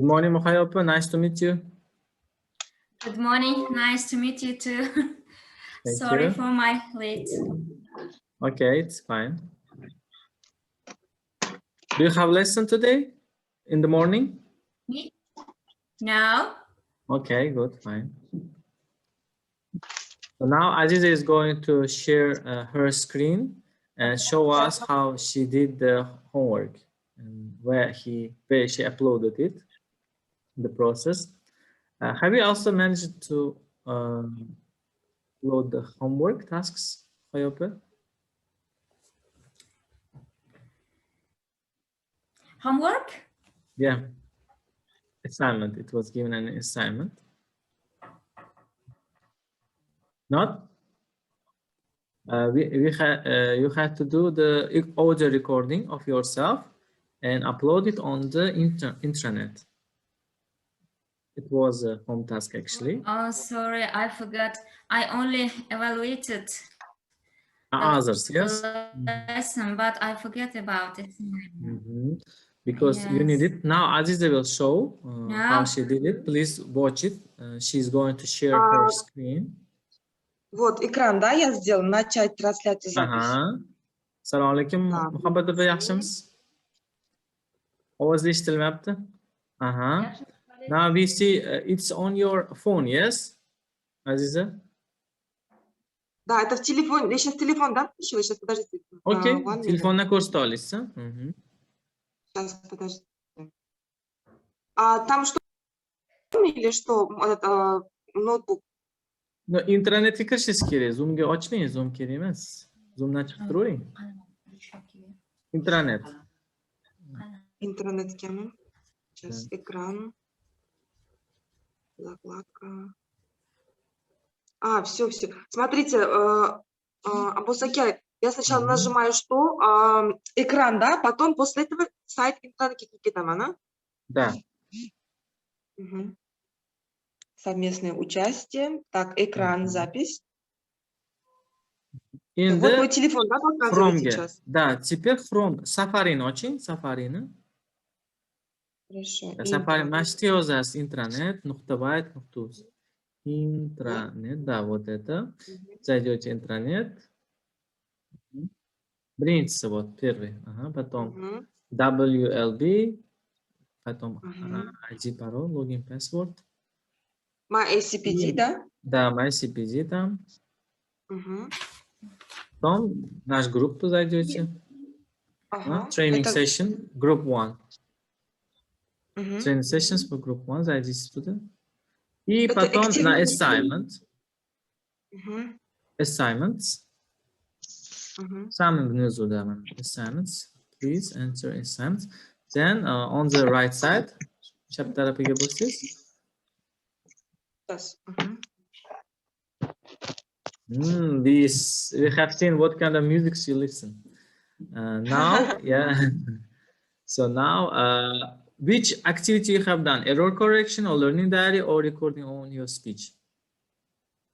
Good morning, Mohayopa. Nice to meet you. Good morning. Nice to meet you too. Thank Sorry you. for my late. Okay, it's fine. Do you have lesson today in the morning? Me? No. Okay, good, fine. So now Aziza is going to share her screen and show us how she did the homework and where she uploaded it, the process. Have you also managed to load the homework tasks, Mohayopa? Homework? Yeah, assignment. It was given an assignment. Not? You had to do the audio recording of yourself and upload it on the intranet. It was a home task actually. Oh, sorry, I forgot. I only evaluated Others, yes. lesson, but I forget about it. Because you need it. Now Aziza will show how No. she did it. Please watch it. She's going to share her screen. Вот экран, да, я сделал. Начать трансляцию записи. Assalomu alaykum, Muhabbat opa, yaxshimisiz? Ovoz eshitilmayapti? Now we see it's on your phone, yes, Aziza? Да, это в телефоне. Я сейчас телефон дам. Сейчас, подождите. Окей, telefondan ko'rsata olasiz. Сейчас, подождите. Там что или что? Этот ноутбук? No, internetga kirishingiz kerak. Zoomga ochmang, Zoom kerak emas. Zoomdan chiqib turavering. Internet. Интернет кем? Сейчас экран. Закладка. Все. Смотрите, Абусакя, я сначала нажимаю что? Экран, да? Потом после этого сайт интернет Кикитамана. Да. Совместное участие. Так, экран, запись. Вот мой телефон, да, показывает сейчас? Да, теперь from Safari'ni oching, Safari'ni. Хорошо. Safari, mashti yozasiz intranet.byte.uz. Intranet, да, вот это. Зайдете интранет. Бринчится, вот, первый. Потом WLB. Потом ID, пароль, логин, password. MySCPD, да? Да, MySCPD там. Потом наш группу зайдете. Training session, group 1. Training sessions for group 1, зайдите туда. И потом на assignment. Assignments. Самым внизу, да, assignments. Please enter assignments. Then on the right side, chap tarafiga bo'lsangiz. We have seen what kind of music you listen. Now, yeah. So now, which activity you have done? Error correction or learning diary or recording on your speech?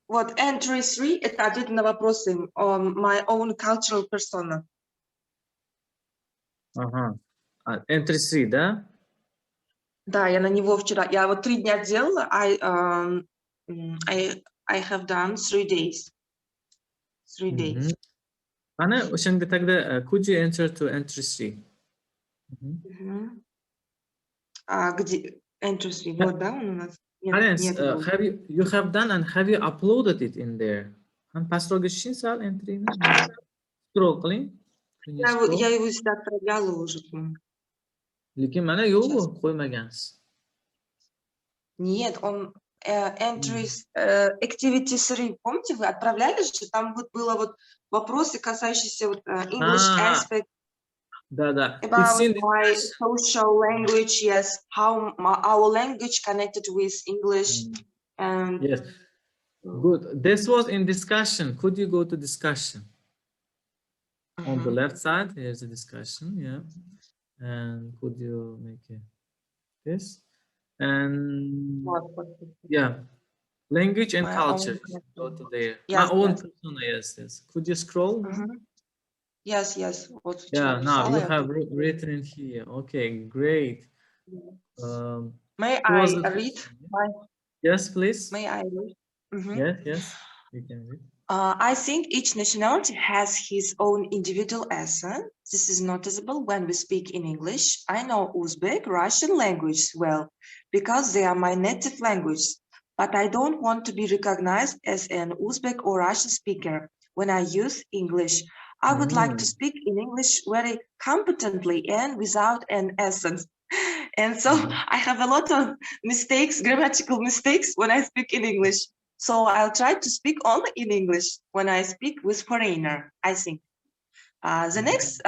Вот, entry 3 – это ответ на вопросы my own cultural persona. Entry 3, да? Да, я на него вчера. Я вот 3 дня делала. I have done 3 days. 3 days. Ana o'shanga tagda could you enter to entry 3? Где entry 3? Вот, да, он у нас. Нет, you have done and have you uploaded it in there? Pastroga shin sal entry. Scroll qiling. Я его сюда отправляла уже. Lekin mana yo'q, qo'ymagansiz. Нет, он entries activity 3. Помните, вы отправляли же? Там вот было вот вопросы, касающиеся вот English aspect. Да. About my social language, yes. How our language connected with English. And yes. Good. This was in discussion. Could you go to discussion? On the left side, here's a discussion, yeah. And could you make this? And yeah, language and culture. Go to there. Yes, my own persona, yes. Could you scroll? Yes. Yeah, now you have written in here. Okay, great. May Who was I the read? first one? Yes, please. May I read? Mhm. Yes, yes. You can read. I think each nationality has his own individual accent. This is noticeable when we speak in English. I know Uzbek, Russian language well because they are my native language, but I don't want to be recognized as an Uzbek or Russian speaker when I use English. I would like to speak in English very competently and without an accent. And so I have a lot of mistakes, grammatical mistakes when I speak in English. So I'll try to speak only in English when I speak with foreigner, I think. The next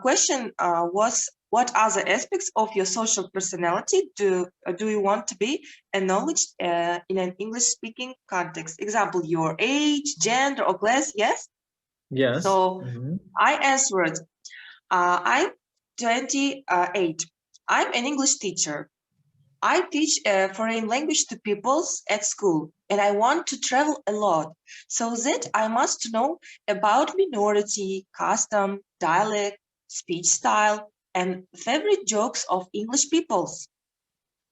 question was, what other aspects of your social personality do you want to be acknowledged in an English-speaking context? Example, your age, gender, or class, yes? Yes. So I answered, I'm 28. I'm an English teacher. I teach foreign language to peoples at school, and I want to travel a lot, so that I must know about minority, custom, dialect, speech style, and favorite jokes of English peoples.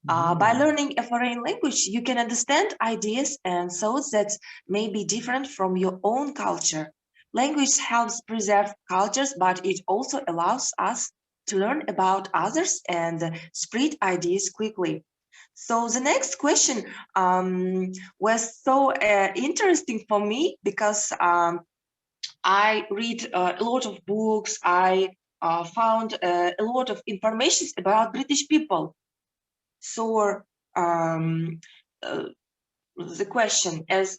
By learning a foreign language, you can understand ideas and thoughts that may be different from your own culture. Language helps preserve cultures, but it also allows us to learn about others and spread ideas quickly. So the next question was so interesting for me because I read a lot of books. I found a lot of information about British people. So um, uh, the question is,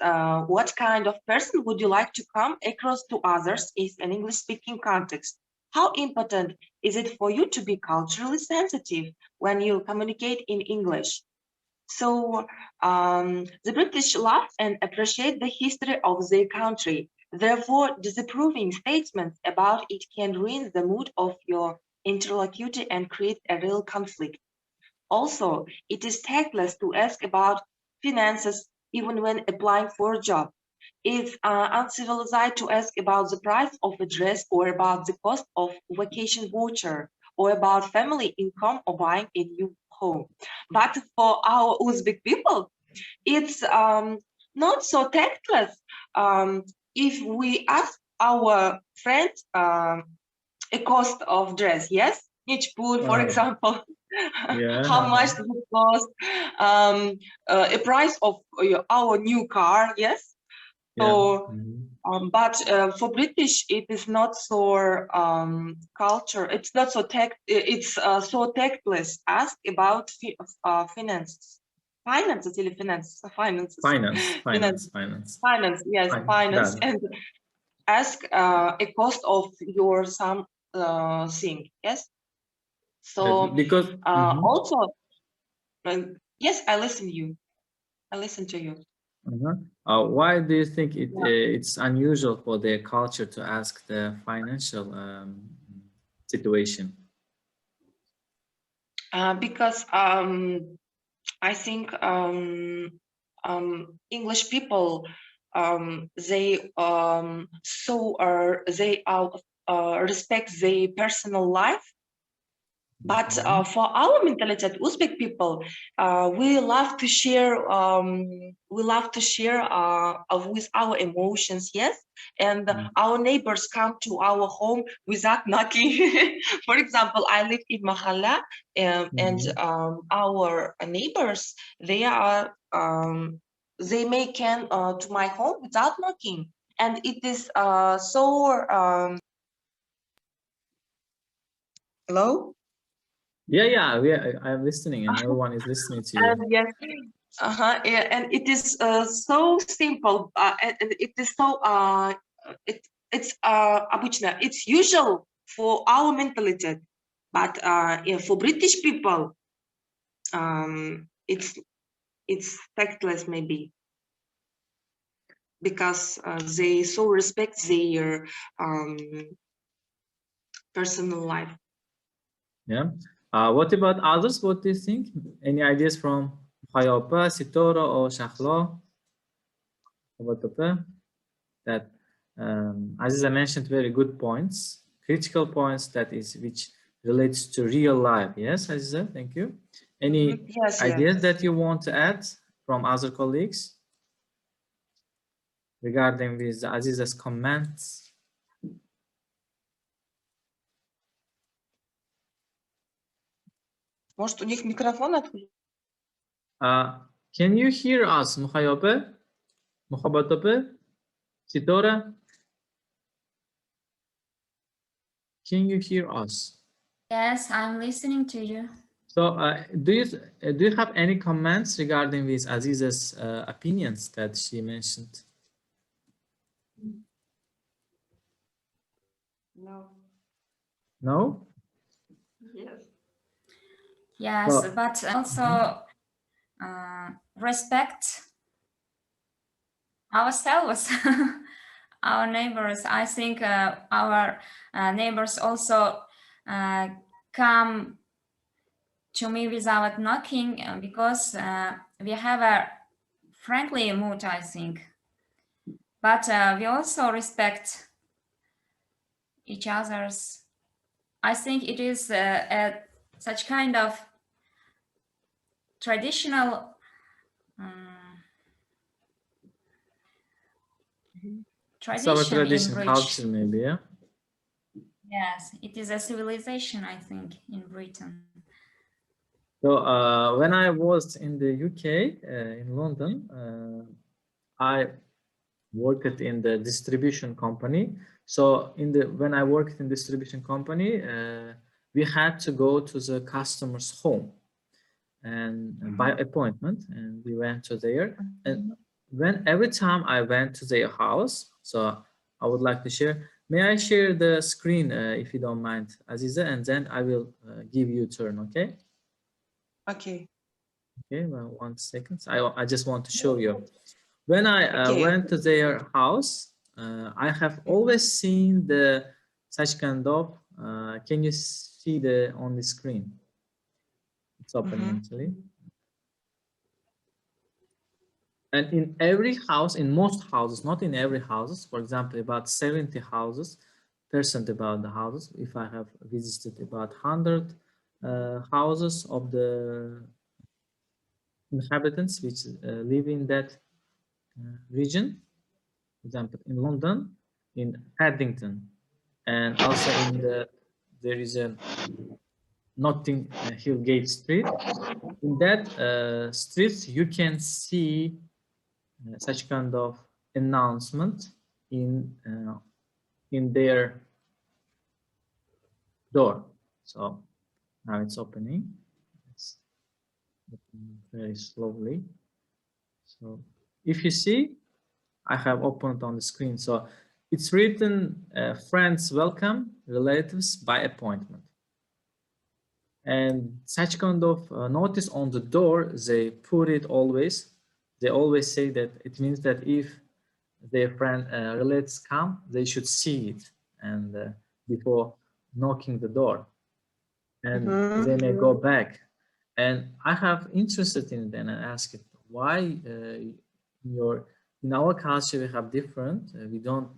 what kind of person would you like to come across to others in an English-speaking context? How important is it for you to be culturally sensitive when you communicate in English? So the British love and appreciate the history of their country. Therefore, disapproving statements about it can ruin the mood of your interlocutor and create a real conflict. Also, it is tactless to ask about finances even when applying for a job. It's uncivilized to ask about the price of a dress or about the cost of vacation voucher or about family income or buying a new home. But for our Uzbek people, it's not so tactless. If we ask our friend a cost of dress, yes, each food, for example, Yeah. how much does it cost, a price of our new car, yes. So, but for British, it is not so culture. It's not so It's so tactless. Ask about finances, finances, или finances, finances, Finance. Yes, finance, and ask a cost of your some thing. Yes. So Because also, yes, I listen you. I listen to you. why do you think it's unusual for their culture to ask the financial situation? Because I think English people they respect their personal life. But for our mentality at Uzbek people, we love to share. With our emotions, yes. And our neighbors come to our home without knocking. For example, I live in Mahalla, and our neighbors, they may come to my home without knocking, and it is so. Hello. Yeah, I'm listening, and everyone is listening to you. Yes, yeah, and it is so simple, and it is so it's обычно, it's usual for our mentality, but yeah, for British people, it's tactless maybe because they so respect their personal life. Yeah. What about others? What do you think? Any ideas from Hayopa, Sitoro, or Shahlo? That, as I mentioned, very good points, critical points, that is, which relates to real life. Yes, Aziza, thank you. Any Yes, ideas yes. that you want to add from other colleagues regarding with Aziz's comments? Может, у них микрофон отключен? Can you hear us, Muhayope? Muhabatope? Sitora? Can you hear us? Yes, I'm listening to you. So, do you have any comments regarding with Aziz's opinions that she mentioned? No. No? Yes. Yes, Well, but also respect ourselves, our neighbors. I think our neighbors also come to me without knocking because we have a friendly mood, I think. But we also respect each other's. I think it is such kind of traditional it's our tradition in tradition, which, culture, maybe, yeah? yes, it is a civilization, I think, in Britain. So when I was in the UK, in London, I worked in the distribution company. So when I worked in distribution company, we had to go to the customer's home and by appointment, and we went to there. And every time I went to their house, so I would like to share. May I share the screen if you don't mind, Aziza, and then I will give you a turn, okay? Okay. Okay, well, 1 second. I just want to show you. When I Okay. went to their house, I have always seen the such kind of. Can you see the on the screen? It's opening actually. And in every house, in most houses, not in every houses, for example, about 70 houses, percent about the houses. If I have visited about 100 houses of the inhabitants which live in that region, for example, in London, in Paddington, and also in there is a Notting Hill Gate Street. In that street, you can see such kind of announcement in their door. So now it's opening. It's opening very slowly. So if you see, I have opened on the screen. So it's written friends welcome, relatives by appointment. And such kind of notice on the door, they put it always. They always say that it means that if their friend relatives come, they should see it and before knocking the door, and they may go back. And I have interested in it, and I asked it why in our culture we have different. We don't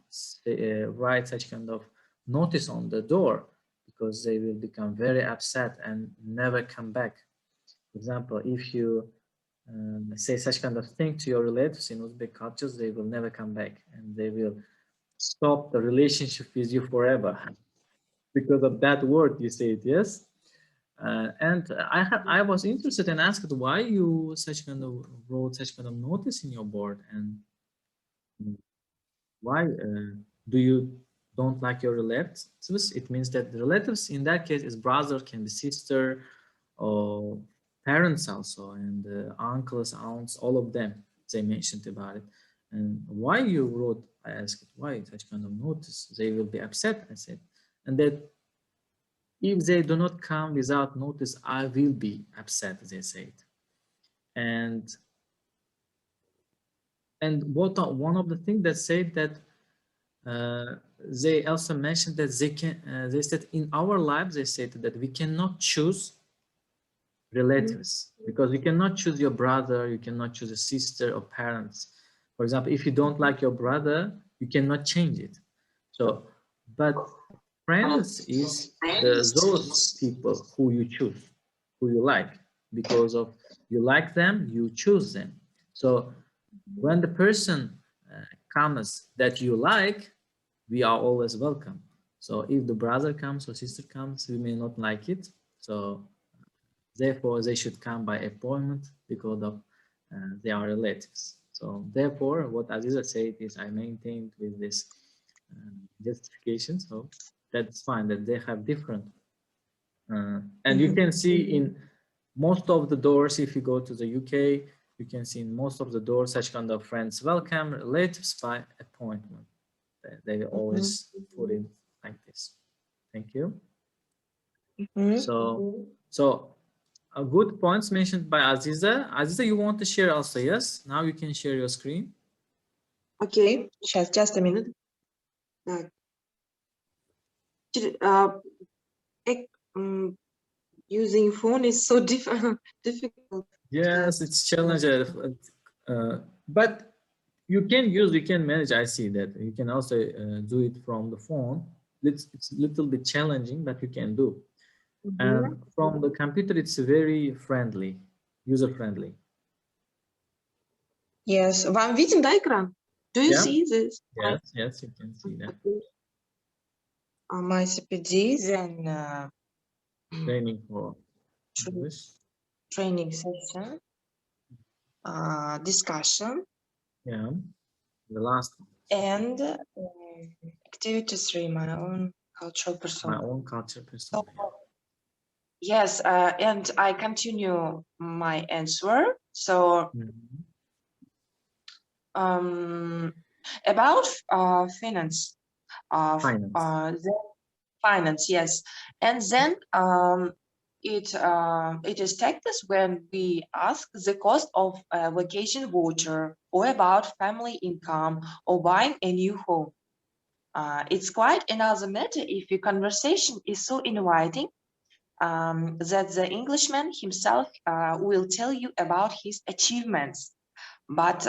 write such kind of notice on the door because they will become very upset and never come back. For example, if you say such kind of thing to your relatives in Uzbek cultures, they will never come back and they will stop the relationship with you forever because of that word you say it, yes? And I was interested and asked why you such kind of wrote such kind of notice in your board, and why do you don't like your relatives? It means that the relatives in that case is brother, can be sister, or parents also, and uncles, aunts, all of them. They mentioned about it. And why you wrote? I asked why such kind of notice. They will be upset. I said, and that if they do not come without notice, I will be upset. They said, and one of the things that said that they also mentioned that they said in our lives they said that we cannot choose relatives because you cannot choose your brother, you cannot choose a sister or parents. For example, if you don't like your brother, you cannot change it. So, but friends is those people who you choose, who you like. because of you like them, you choose them. So when the person comes that you like, we are always welcome. So if the brother comes or sister comes, we may not like it. So therefore, they should come by appointment because of they are relatives. So therefore, what Aziza said is I maintained with this justification. So that's fine that they have different. And you can see in most of the doors, if you go to the UK, you can see in most of the doors such kind of friends welcome relatives by appointment. They always put it like this. Thank you. So a good points mentioned by Aziza. Aziza, you want to share also? Yes. Now you can share your screen. Okay, just a minute. Using phone is so difficult. Yes, it's challenging. But you can manage. I see that you can also do it from the phone. It's a little bit challenging, but you can do. And from the computer, it's very friendly, user friendly. Yes, вам виден, да, экран? Do you see this? Yes, you can see that. My CPDs and Training for English. Training session, discussion. Yeah, the last one. And activity 3, my own cultural persona. My own cultural persona. Yes, and I continue my answer. So about finance. Finance, yes. And then it is taxed when we ask the cost of a vacation voucher or about family income or buying a new home. It's quite another matter if your conversation is so inviting that the Englishman himself will tell you about his achievements. But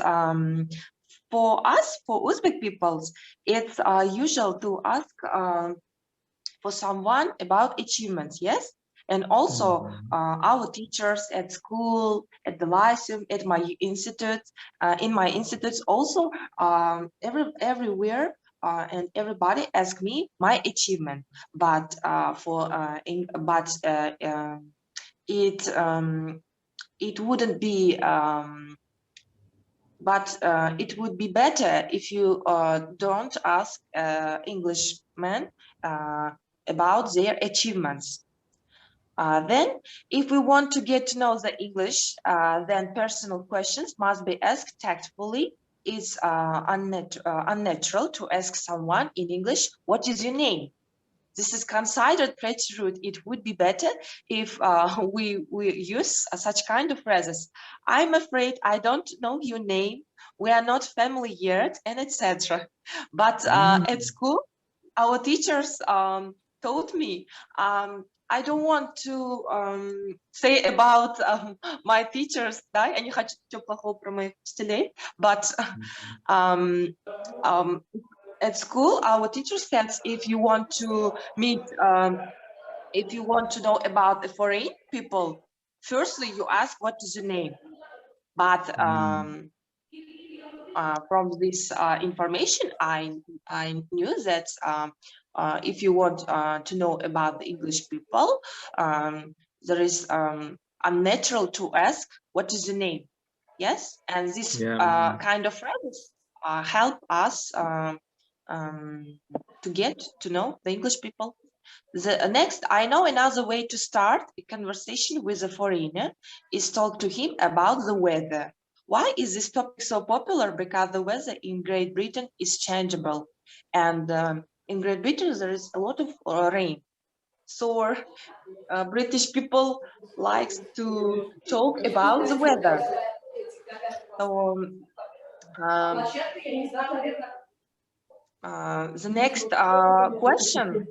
for us, for Uzbek peoples, it's usual to ask for someone about achievements, yes? And also our teachers at school, at the lyceum, at my institute, in my institutes also, everywhere, and everybody ask me my achievement, but it wouldn't be it would be better if you don't ask Englishmen about their achievements. Then, if we want to get to know the English, then personal questions must be asked tactfully. It's unnatural to ask someone in English, what is your name? This is considered pretty rude. It would be better if we use such kind of phrases. I'm afraid I don't know your name. We are not family yet, and etc. But at school, our teachers told me I don't want to say about my teachers, да, я не хочу ничего плохого про моих учителей, but at school, our teacher said, if you want to meet, if you want to know about the foreign people, firstly, you ask, what is your name? But from this information, I knew that if you want to know about the English people, there is unnatural to ask, what is your name? Yes, and this kind of phrases help us to get to know the English people. The next, I know another way to start a conversation with a foreigner is talk to him about the weather. Why is this topic so popular? Because the weather in Great Britain is changeable, and in Great Britain there is a lot of rain. So British people likes to talk about the weather. So the next question,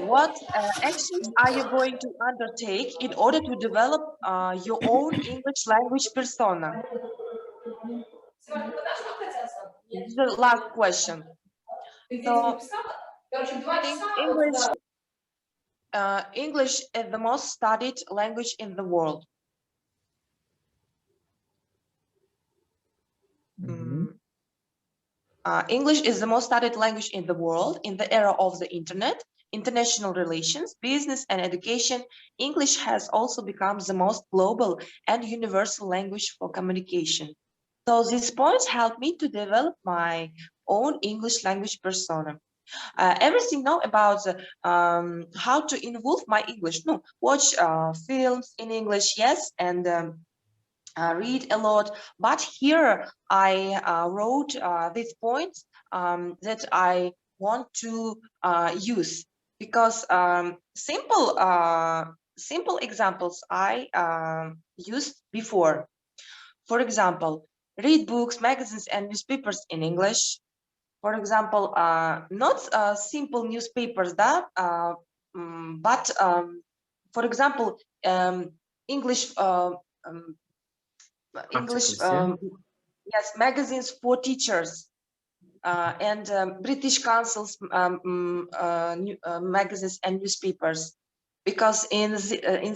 what actions are you going to undertake in order to develop your own English language persona? This is the last question. So, think English English is the most studied language in the world. English is the most studied language in the world. In the era of the internet, international relations, business, and education, English has also become the most global and universal language for communication. So these points help me to develop my own English language persona. Everything now about how to involve my English. No, watch films in English, yes, and read a lot. But here I wrote these points that I want to use, because simple examples I used before. For example, read books, magazines, and newspapers in English. For example, not simple newspapers that, but for example, English Articles, yeah. yes, magazines for teachers, and British Council's magazines and newspapers, because in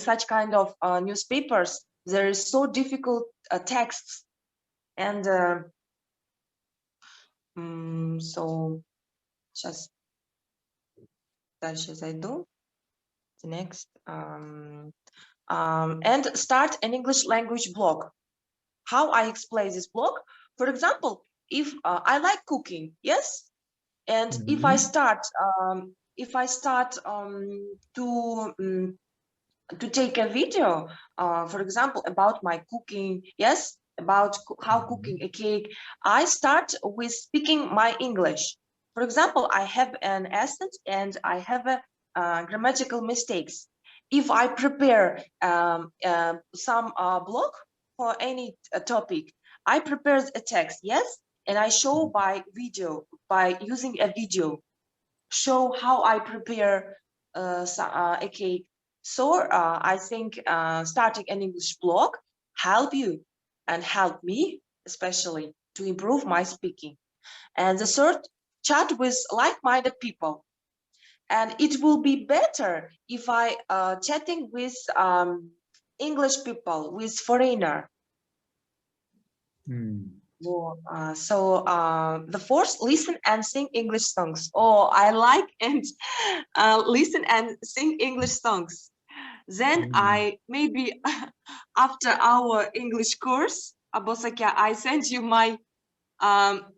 such kind of newspapers there is so difficult texts, and so just дальше зайду. The next and start an English language blog. How I explain this blog? For example, if I like cooking, yes, and if I start to take a video, for example, about my cooking, yes, about how cooking a cake, I start with speaking my English. For example, I have an accent and I have a grammatical mistakes. If I prepare some blog for any topic, I prepare a text, yes, and I show by video, by using a video, show how I prepare a cake. So I think starting an English blog help you and help me especially to improve my speaking. And the third, chat with like-minded people. And it will be better if I chatting with English people, with foreigner. So the fourth, listen and sing English songs. Oh, I like and listen and sing English songs. Then I maybe after our English course, Abosaka, I sent you my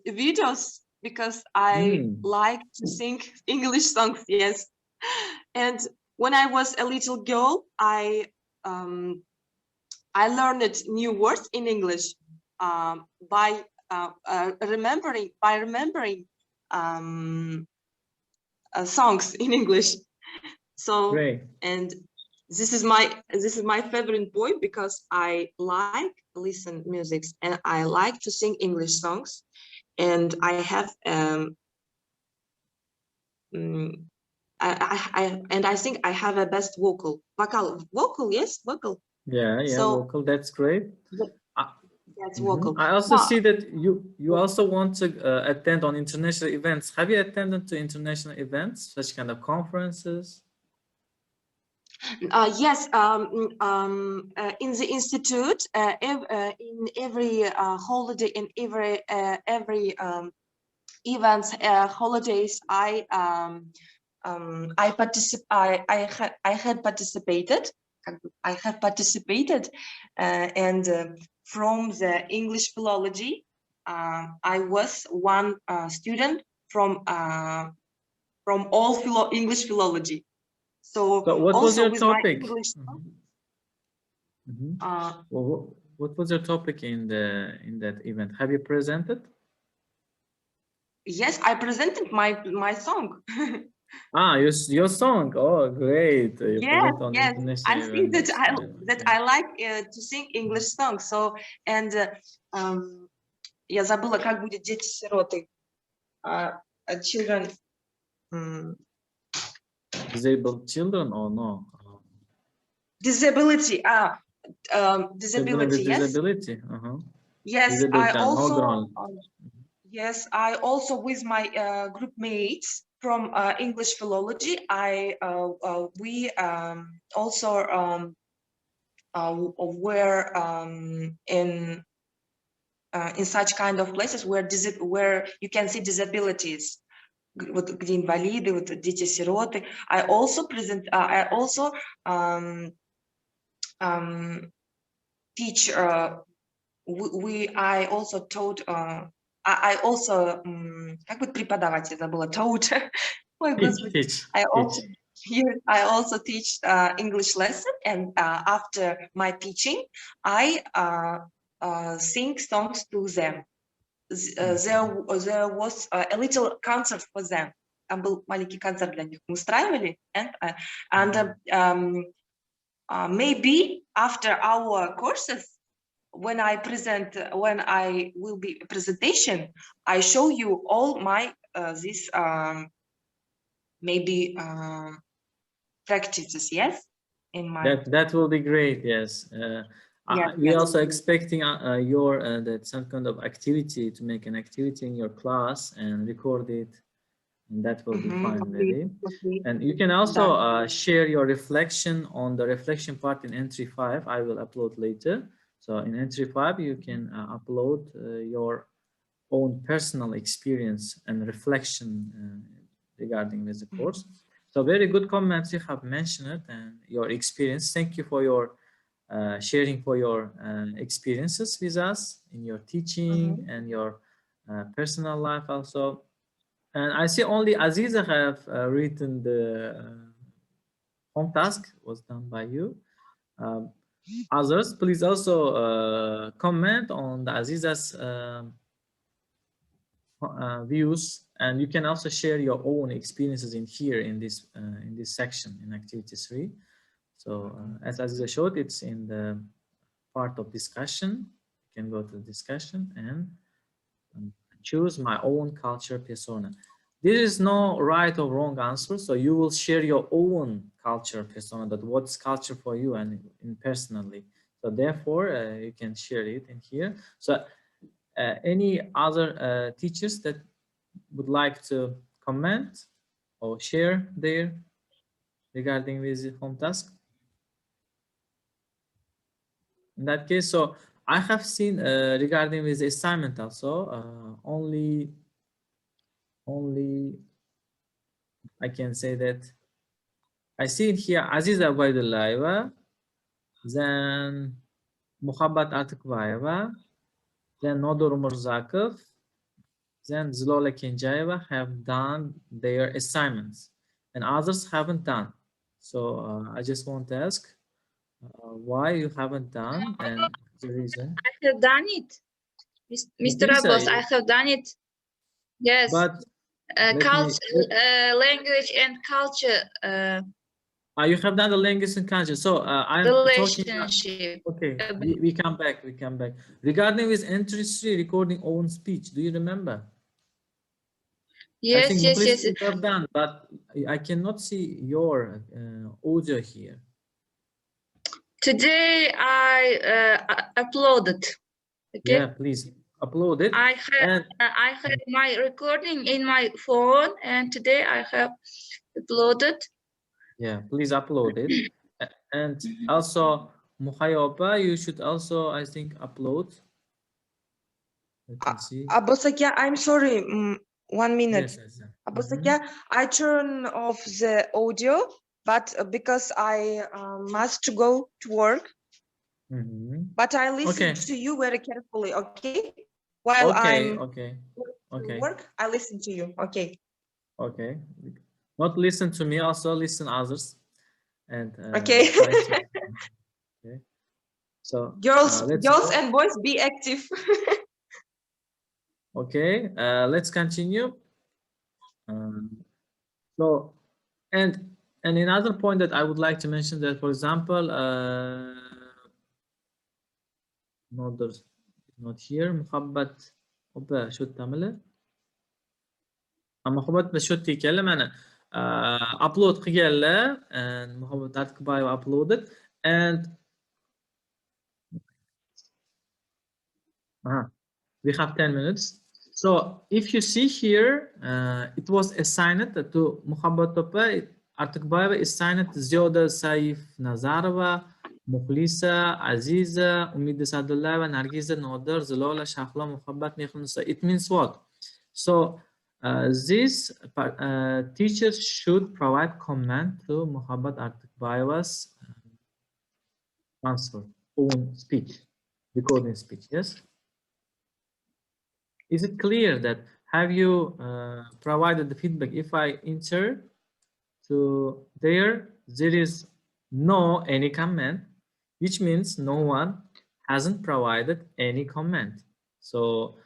videos, because I like to sing English songs. Yes, and when I was a little girl, I learned new words in English by remembering songs in English. So Great. And this is my favorite point, because I like listen music and I like to sing English songs, and I have I think I have a best vocal. Yes, vocal. Yeah, So, vocal. That's great. That's vocal. I also see that you also want to attend on international events. Have you attended to international events, such kind of conferences? Yes, in the institute, in every holiday, in every events, holidays, I had participated. I have participated, and from the English philology, I was one student from all English philology. So what was also your with topic? my English, Well, what was your topic in that event? Have you presented? yes, I presented my song. Your song. Oh, great! You Yes, present on yes. international I think event. that I like to sing English songs. So, and я забыла, как будет дети-сироты. Children. Disabled children or no? Disability. Children with Yes. disability. Yes, Disabled I child, no also. grown. Yes, I also with my group mates. from English philology, we also were in such kind of places where you can see disabilities. Вот где инвалиды, вот дети-сироты. I also teach. I also taught. I also как бы преподавать, я забыла, taught. Ой, Господи. I also teach English lesson, and after my teaching, I sing songs to them. There was a little concert for them. Там был маленький концерт для них. Мы устраивали, and maybe after our courses, when I will be presentation, I show you all my this maybe practices. Yes, in my that will be great. Yes. We also expecting your that some kind of activity to make an activity in your class and record it, and that will be fine. Really. And you can also share your reflection on the reflection part in entry 5. I will upload later. So in entry 5, you can upload your own personal experience and reflection regarding with the course. So very good comments you have mentioned and your experience. Thank you for your sharing for your experiences with us in your teaching and your personal life also. And I see only Aziza have written the home task was done by you. Others, please also comment on the Aziza's views, and you can also share your own experiences in here in this section in activity 3. So as Aziza showed, it's in the part of discussion. You can go to discussion and choose my own culture persona. There is no right or wrong answer. So you will share your own culture persona, that what's culture for you and in personally. So therefore you can share it in here. So any other teachers that would like to comment or share there regarding with the home task? In that case, so I have seen regarding with the assignment also only I can say that I see it here Aziza Ubaydullaeva, then Muhabbat Atikbayeva, then Nodor Murzakov, then Zlola Kenjayeva have done their assignments and others haven't done. So I just want to ask why you haven't done and the reason. I have done it, Mr. Abbas. I have done it. Yes. But language and culture. You have done the language and culture. So I'm relationship. Okay, we come back. We come back. Regarding with entry 3, recording own speech. Do you remember? Yes, yes. You have done, but I cannot see your audio here. Today I uploaded. Okay. Yeah, please upload it. I have my recording in my phone, and today I have uploaded. Yeah, please upload it. And also, Muhayoba, you should also, I think, upload. Let me see. Abosakya, I'm sorry. 1 minute. Yes. Abosakya, I turn off the audio, but because I must go to work. But I listen to you very carefully, okay? While I'm work, I listen to you, okay? Okay. Not listen to me, also listen others. And okay. Okay. So girls and boys, be active. Okay, let's continue. So, and another point that I would like to mention that, for example, no, there's not here. Muhabbat شو تعمله؟ محبت بس شو تكلم أنا upload قيلة and محبت تاتك بايو uploaded and we have 10 minutes. So if you see here, it was assigned to Muhabbat Topa, Artakbayeva assigned Zyoda Saif Nazarova, Mukhlisa, Aziza, Umid Sadullayeva, Nargiza, Nodar, Zalola, Shahla, Muhabbat, Mehnusa. It means what? So this teachers should provide comment to Muhabbat Artakbayeva's answer, own speech, recording speech, yes? Is it clear that have you provided the feedback? If I enter to there is no any comment, which means no one hasn't provided any comment. So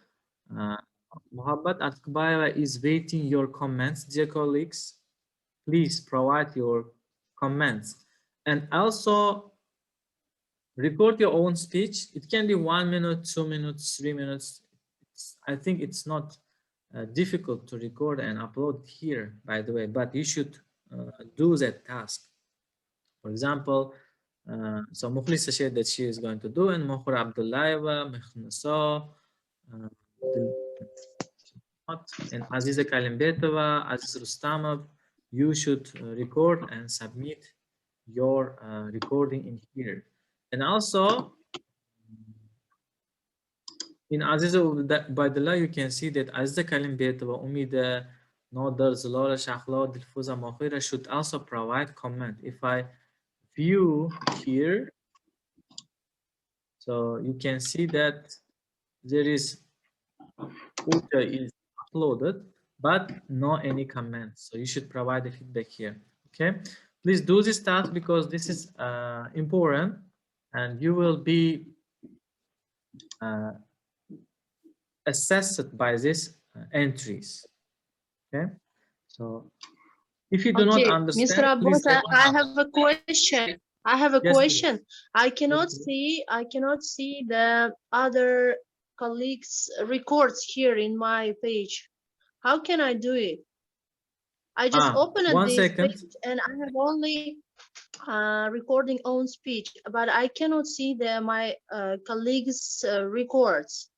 Muhabbat Atkbayeva is waiting your comments, dear colleagues. Please provide your comments and also record your own speech. It can be 1 minute, 2 minutes, 3 minutes. I think it's not difficult to record and upload here, by the way, but you should do that task. For example, so Mukhlisa said that she is going to do, and Mohra Abdullayeva, Mehnusa, and Aziza Kalimbetova, Aziz Rustamov, you should record and submit your recording in here. And also, in Aziza Ubaidullah, you can see that Aziza Kalimbetova, Umida, Nodar, Zalora, Shahla, Dilfuza, Mohira should also provide comment. If I view here, so you can see that there is audio is uploaded, but no any comments. So you should provide the feedback here. Okay, please do this task because this is important, and you will be assessed by these entries. Okay, so if you do not understand, Mr. Abbas, please I have a question. I have a Yes, question. I cannot please. see the other colleagues' records here in my page. How can I do it? I just opened one this second. page and I have only recording own speech, but I cannot see my colleagues' records.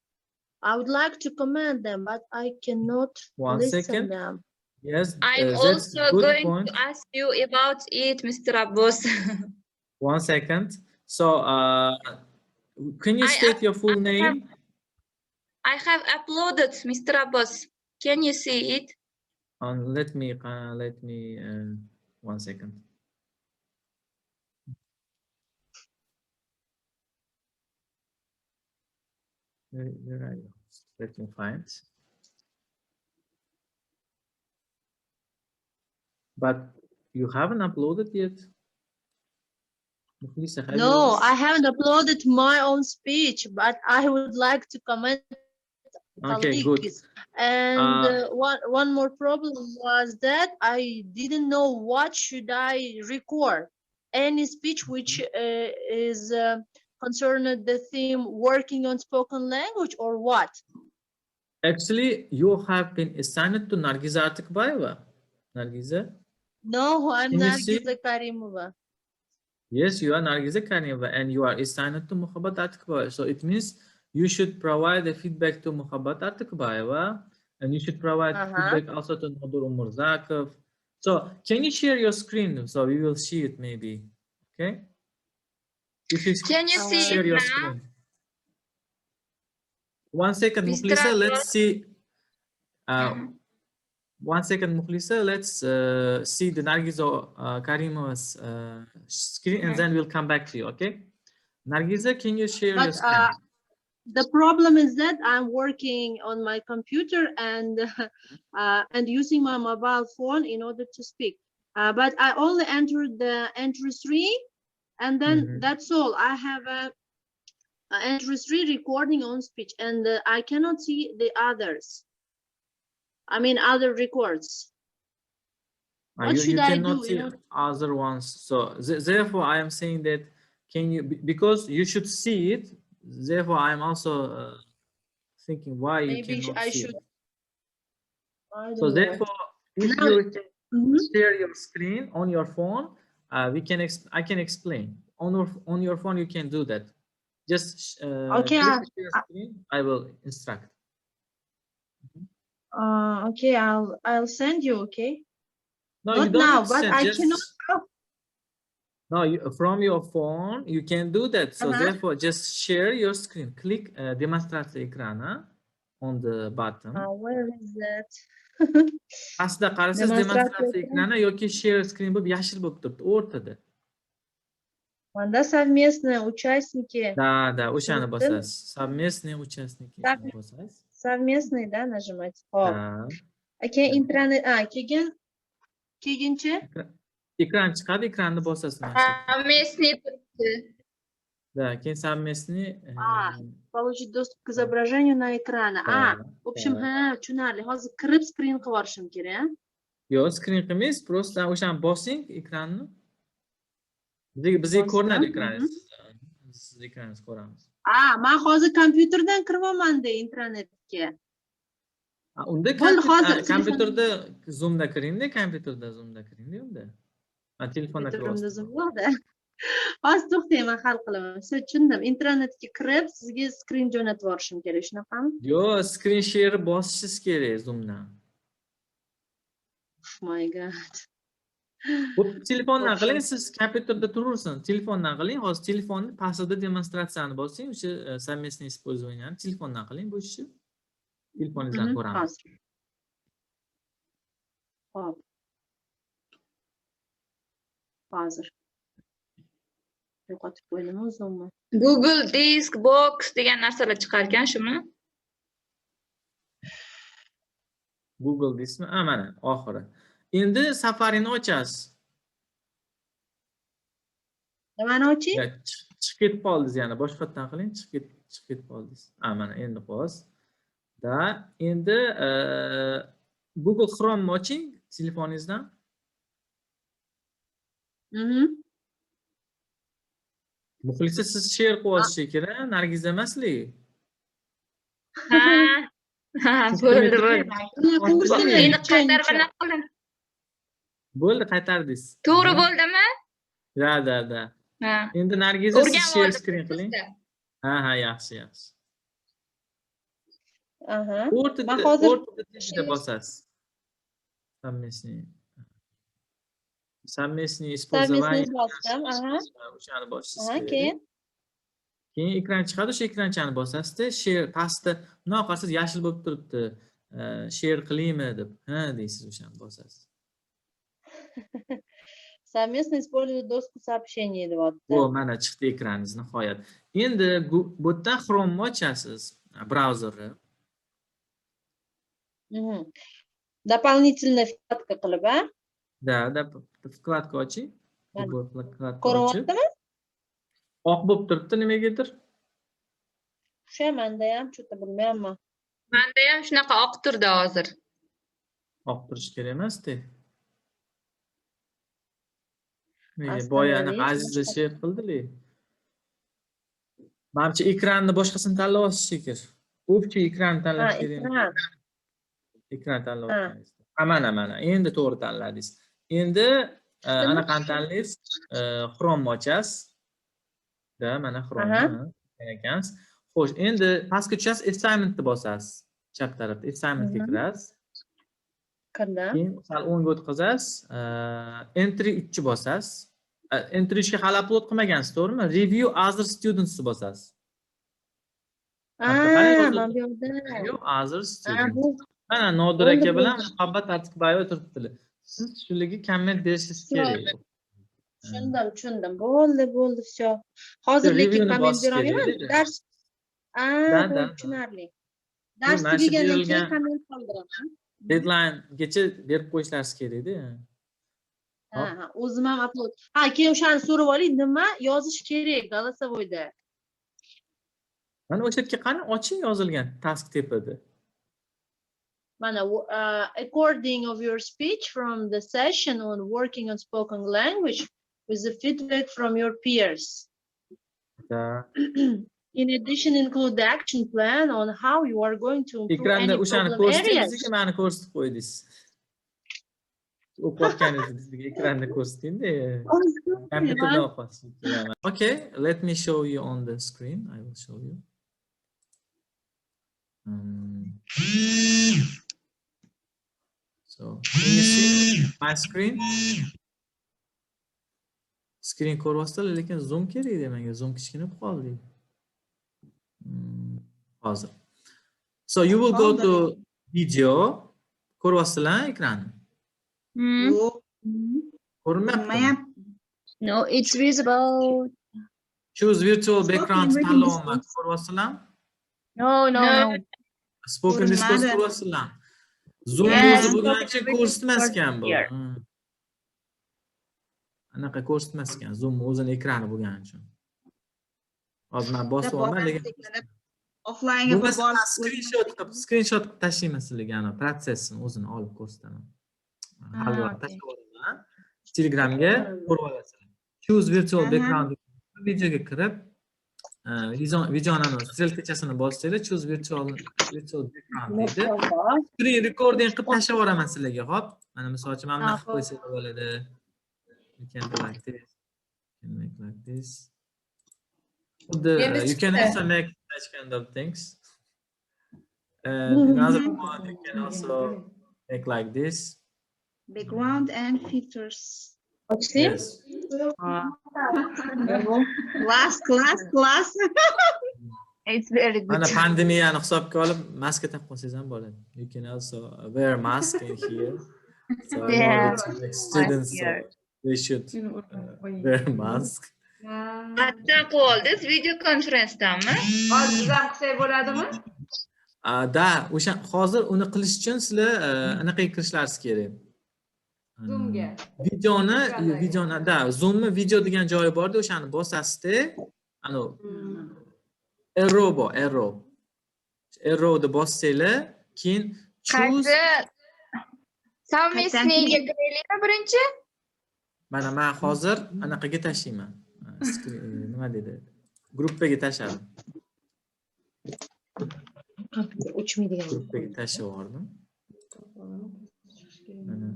I would like to comment them, but I cannot One listen second. them. Yes, I'm that's also good going point. to ask you about it, Mr. Abbas. 1 second. So, can you state your full name? I have uploaded, Mr. Abbas. Can you see it? Let me 1 second. Where are you? Let me find. But you haven't uploaded yet. Mukhlisa, have No, you? I haven't uploaded my own speech, but I would like to comment Okay, good. colleagues. And one more problem was that I didn't know what should I record. Any speech which is concerned the theme working on spoken language or what? Actually, you have been assigned to Nargiza Atikbayeva. Nargiza? No, I'm Can you see? Nargiza Karimova. Yes, you are Nargiza Karimova and you are assigned to Muhabbat Atikbayeva. So it means you should provide the feedback to Muhabbat Atikbayeva and you should provide feedback also to Nodur Umurzakov. So can you share your screen so we will see it maybe? Okay. If you Can you see share it your now? screen. 1 second, Mr. Mukhlisa, Abbas? let's see. 1 second, Mukhlisa, let's see the Nargiza Karimova's screen and then we'll come back to you, okay? Nargiza, can you share your But screen? the problem is that I'm working on my computer and using my mobile phone in order to speak. But I only entered the entry 3, and then that's all. I have a entry 3 recording on speech, and I cannot see the others. I mean, other records. What should I do? See other ones. So therefore, I am saying that can you, because you should see it. Therefore, I am also thinking why you Maybe cannot I see should. it. I So don't know. therefore, if Now, you share your screen on your phone, I can explain. On your phone, you can do that. Just okay. click share screen. I will instruct. Okay, I'll send you. Okay. No, Not you don't now, need to but send, I just, cannot. no, from your phone, you can do that. So Uh-huh. therefore, just share your screen. Click demonstratsiya ekrani on the button. Where is that? Pastda qarasangiz demonstratsiya ekrani yoki share screen bo'lib yashil bo'lib turibdi o'rtada. Manda совместные участники. Da, o'shani bosasiz. Совместные участники bosasiz. Совместный, да, нажимать. Hop. Da. Keyin intranet, keyinchi. Ekran chiqadi, ekranni bosasiz mana shu yerda. Совместный turibdi. Da, keyin совместный Получить доступ к изображению на экране. В общем, tushunarli. Hozir kirib screen qilib yuborishim kerak. Yo'q, screen qilmaysiz, просто o'shani bosing ekranni. Bizga ko'rinadi ekraningiz. Siz ekraningizni ko'ramiz. Men hozir kompyuterdan kiryapman-da internetga. Unda kompyuterda Zoomda kiringda, kompyuterda Zoomda kiringda unda. Men telefonda Kompyuterimda kiryapman. Zoom yo'qda. Hozir to'xtang, men hal qilaman. Tushundim. Internetga kirib, sizga screen jo'natib yuborishim kerak, shunaqami? Yo'q, screen share bosishingiz kerak Zoomdan. Oh my god. Bu telefondan qiling, siz kompyuterda turursiz. Telefondan qiling, hozir telefonni pastida demonstratsiyani bosing, o'sha совместное использование telefondan qiling bu ishni. Telefoningizdan ko'ramiz. Hop. Hozir. Yo'qotib qo'ydim o'zimni. Google Disk Box degan narsalar chiqar ekan, shumi? Google Diskmi? Mana oxiri. Endi Safari'ni ochasiz. Nimani oching? Chiqib ketib qoldingiz, yana boshqatdan qiling, chiqib ketib qoldingiz. Mana endi hozir. Da, endi Google Chrome oching telefoningizdan. Muxlisa siz share qilib olish kerak, Nargiz emaslik. Bo'ldi. Endi qaytarib qiling. Bo'ldi, qaytardingiz. To'g'ri bo'ldimi? Da. Endi Nargiza siz share screen qiling. Ha, yaxshi. O'rtada bosasiz. Совместное использование. O'shani bosasiz. Keyin ekran chiqadi, o'sha ekranchani bosasiz-da, share pastda bunaqasiz yashil bo'lib turibdi. Share qilaymi deb, deysiz, o'shani bosasiz. Совместно использовать доску сообщений deyapti. Bu mana chiqdi ekraningiz nihoyat. Endi bu yerdan Chrome ochasiz, brauzerni. Дополнительная вкладка qilib, Da, vkladka oching. Bu vkladka. Ko'ryaptimi? Oq bo'lib turibdi nimagadir? O'sha menda ham cho'ta bilmayman. Menda ham shunaqa oq turdi hozir. Oq turish kerak emas-da. Boyani Azizda share qildilar. Menimcha ekranni boshqasini tanlab olsiz shekar. Общий ekran tanlash kerak. Ekran tanlab olsangiz. Mana. Endi to'g'ri tanladingiz. Endi anaqani tanlaysiz, Chrome ochasiz. Da, mana Chrome ekansiz. Xo'sh, endi pastga tushasiz, assignmentni bosasiz. Chap tarafda assignmentga kirasiz. Keyin sal o'ngga o'tkazasiz, entry 3 bosasiz. Entry 3 ga hali upload qilmagansiz, to'g'rimi? Review other students bosasiz. Mana bu yerda. Review other students. Mana Nodir aka bilan muhabbat tartibbayo turibdilar. Siz shularga komment berishingiz kerak. Tushundim. Bo'ldi, всё. Hozir lekin komment beraman. Dars. Tushunarli. Dars tugagandan keyin komment qoldiraman. Deadline-gacha berib qo'yishlaringiz kerak-da. O'zim ham upload. Keyin o'shani so'rab oling, nima yozish kerak голосовойda. Mana o'sha yerga qani oching yozilgan task tepada. Mana according of your speech from the session on working on spoken language with the feedback from your peers. In addition, include the action plan on how you are going to improve any problem areas. Bizga mana ko'rsatib qo'ydingiz. O'qiyotganingizni bizga ekranda ko'rsating-da. Kompyuterda o'qiyapsiz. Okay, let me show you on the screen. I will show you. So can you see my screen? Screen ko'ryapsizlar, lekin zoom kerak edi menga. Zoom kichkina bo'lib qoldi. Hozir. So you will go to video. Ko'ryapsizlar ekranni? Yo'q, Ko'rinmayaptimi? no, it's visible. Choose virtual background Spoken tanlovini ko'ryapsizlarmi? No. Spoken discourse Ko'rinmadi. ko'ryapsizlar. Zoom Yes. o'zi bo'lgani uchun ko'rsatmas ekan bu. Here. Anaqa ko'rsatmas ekan. Zoom o'zini ekrani bo'lgani uchun. Hozir men bosib olmay, lekin Offline'ga bo'lmasa borib screenshot qilib tashlayman sizlarga ana protsessini o'zini olib ko'rsataman. Hal okay. tashlab olaman. Telegramga ko'rib olasizlar. Choose virtual background videoga kirib, videoni strelkachasini bossanglar, choose virtual background deydi. Screen recording qilib tashlab olaman sizlarga, xo'p? Mana misol uchun mana bunaqa qilib qo'ysangiz bo'ladi. You can do like this. You can make like this. You can also make such kind of things. Another one, you can also make like this. background and filters. Yes. Class. It's very good. Mana pandemiyani hisobga olib maska taqib qo'ysangiz ham bo'ladi. You can also wear mask in here. So in Yeah. order to make students, they should wear mask. Qachon qo'ldingiz? Video konferensdami? Hozir ham qilsak bo'ladimi? Da, o'sha hozir uni qilish uchun sizlar anaqaga kirishlaringiz kerak. Zoomga. Videoni, Zoomni video degan joyi borda, o'shani bosasizda, ana arrow bor, arrow. Arrowni bossanglar, keyin choose. Совместныйga kiraylikmi birinchi? Mana men hozir anaqaga tashlayman. Nima dedi? Gruppaga tashladim. Gruppaga tashlab yubordim. Mana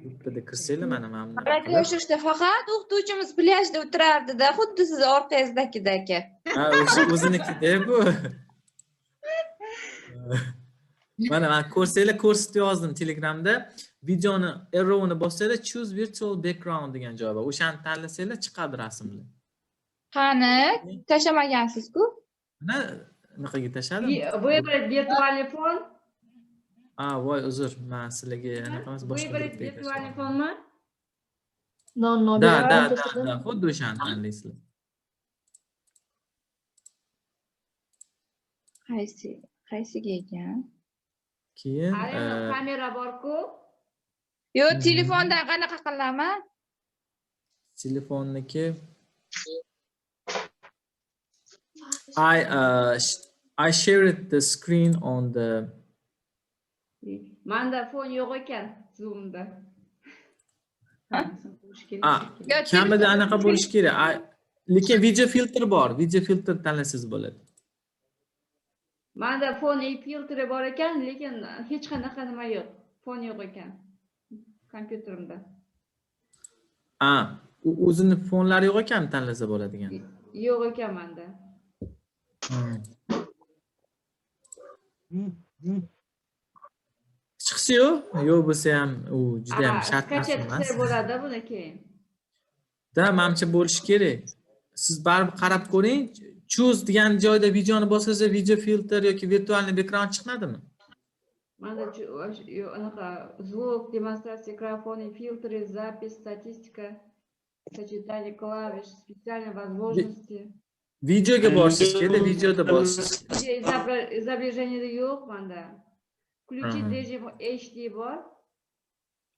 gruppada kirsanglar, mana men Malaka oshirishda faqat o'qituvchimiz plyajda o'tirardi-da, xuddi siz orqangizdagi. Ha, o'sha o'ziniki-da bu. Mana men ko'rsanglar, ko'rsatib yozdim Telegramda. Videoni arrowni bossanglar, choose virtual background degan joy bor. O'shani tanlasanglar chiqadi rasmlar. Qani, tashlamagansiz-ku? Mana anaqaga tashladim. Выбрать virtual fon. Voy, uzr. Men sizlarga anaqa emas, boshqa Выбрать virtual fonmi? No. Da, xuddi o'shani tanlaysizlar. Qaysiga ekan? Keyin Kamera bor-ku. Yo, telefondan qanaqa qilaman? telefonniki I shared the screen on the Manda fon yo'q ekan Zoom'da. kamida anaqa bo'lish kerak. Lekin video filtr bor. Video filtr tanlasangiz bo'ladi. Manda fon filtri bor ekan, lekin hech qanaqa nima yo'q. Fon yo'q ekan kompyuterimda. O'zini fonlari yo'q ekan, tanlasa bo'ladigan. Yo'q ekan manda. Chiqsa-yu, yo'q bo'lsa ham u juda ham shart emas. Qancha bo'ladi buni keyin? Menimcha bo'lishi kerak. Siz baribir qarab ko'ring. Choose degan joyda videoni bossangiz, video filtr yoki virtualniy background chiqmadimi? Manda anaqa звук, демонстрация микрофона, фильтры, запись, статистика, сочетание клавиш, специальные возможности. Videoga borishingiz kerak, videoda bosasiz. Изображение yo'q manda. Включить режим HD бор.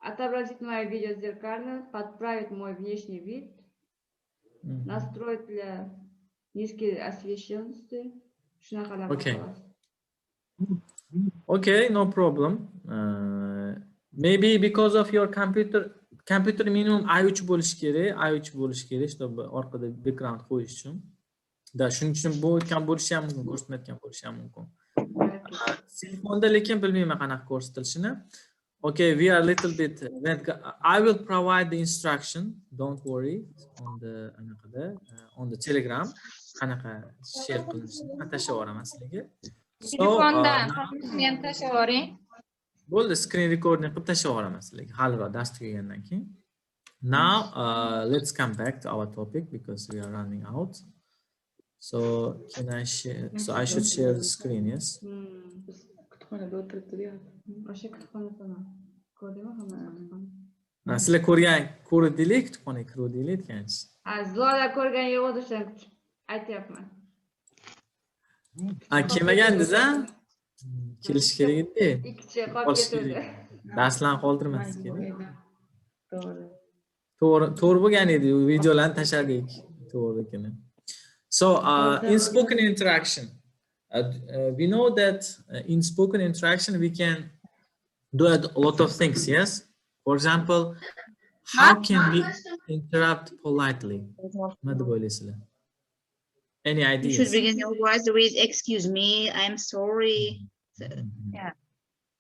Отобразить мое видео зеркально, подправить мой внешний вид, настроить для низкой освещенности. Okay, no problem. Maybe because of your computer minimum i3 bo'lishi kerak, чтобы orqada background qo'yish uchun. Shuning uchun bu o'tgan bo'lishi ham mumkin, ko'rsatmayotgan bo'lishi ham mumkin. Telefonda lekin bilmayman qanaqa ko'rsatilishini. Okay, we are a little bit. I will provide the instruction. Don't worry on the Telegram. Qanaqa share qilinishini tashlab yuboraman sizlarga. So, Telefondan now- fotolarni ham tashlab yuboring. bo'ldi, screen recording qilib tashlab yuboraman sizlarga haliroq dars tugagandan keyin. Now, let's come back to our topic because we are running out. So, can I share? So, I should share the screen, yes? Biz kutubxonada o'tiribdi-da. O'sha kutubxonadan ko'rdingmi hamma? Sizlar ko'rdinglar, kutubxonaga kirdinglar aytgansiz. Zilola ko'rgan yo'q o'sha aytyapman. Kelmagandingiz a? Kelish kerak edi. Ikkicha qolib ketdi. Darslarni qoldirmaslik kerak. To'g'ri bo'lgan edi, videolarni tashladik. To'g'ri ekan. So, in spoken interaction, we know that in spoken interaction we can do a lot of things, yes? For example, how can we interrupt politely? Nima deb o'ylaysizlar? Any You ideas? should begin your words with "Excuse me, I'm sorry." Yeah.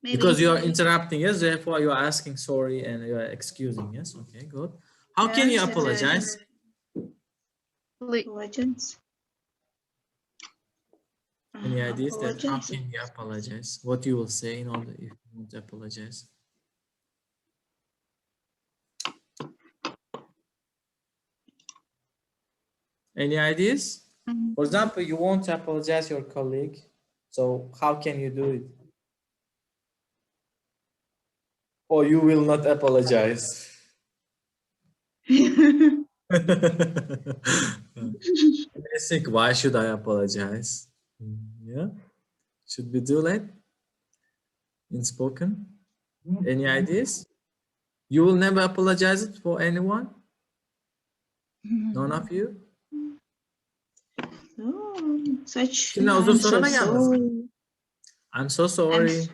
Maybe. Because you are interrupting, yes? Therefore, you are asking sorry and you are excusing, yes? Okay, good. How can you Yes, apologize? Apologize. Any ideas that how Apologize. can you apologize? What you will say in order if you want to apologize? Any ideas? For example, you want to apologize your colleague. So how can you do it? Or you will not apologize. I think, why should I apologize? Yeah. Should we do that in spoken? Any ideas? You will never apologize it for anyone? None of you? Oh, such. Kimlar uzr I'm so so'ramaganmiz? sorry. I'm so sorry.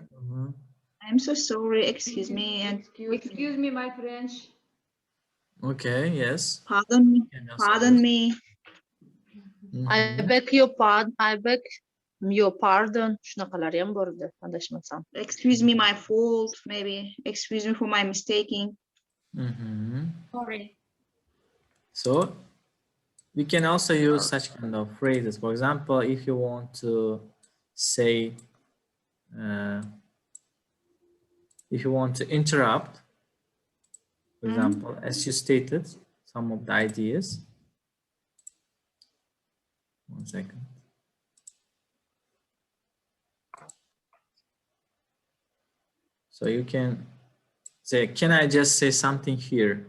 I'm so sorry. Excuse me and Excuse me, my French. Okay, yes. pardon me. Can also Pardon use- me. I Mhm. beg your pardon. I beg your pardon. Shunaqalari ham bor edi, adashmasam. Excuse me, my fault. Maybe excuse me for my mistaking. Mhm. Sorry. So we can also use such kind of phrases. For example, if you want to say, if you want to interrupt, for example, as you stated, some of the ideas. 1 second. So you can say, can I just say something here?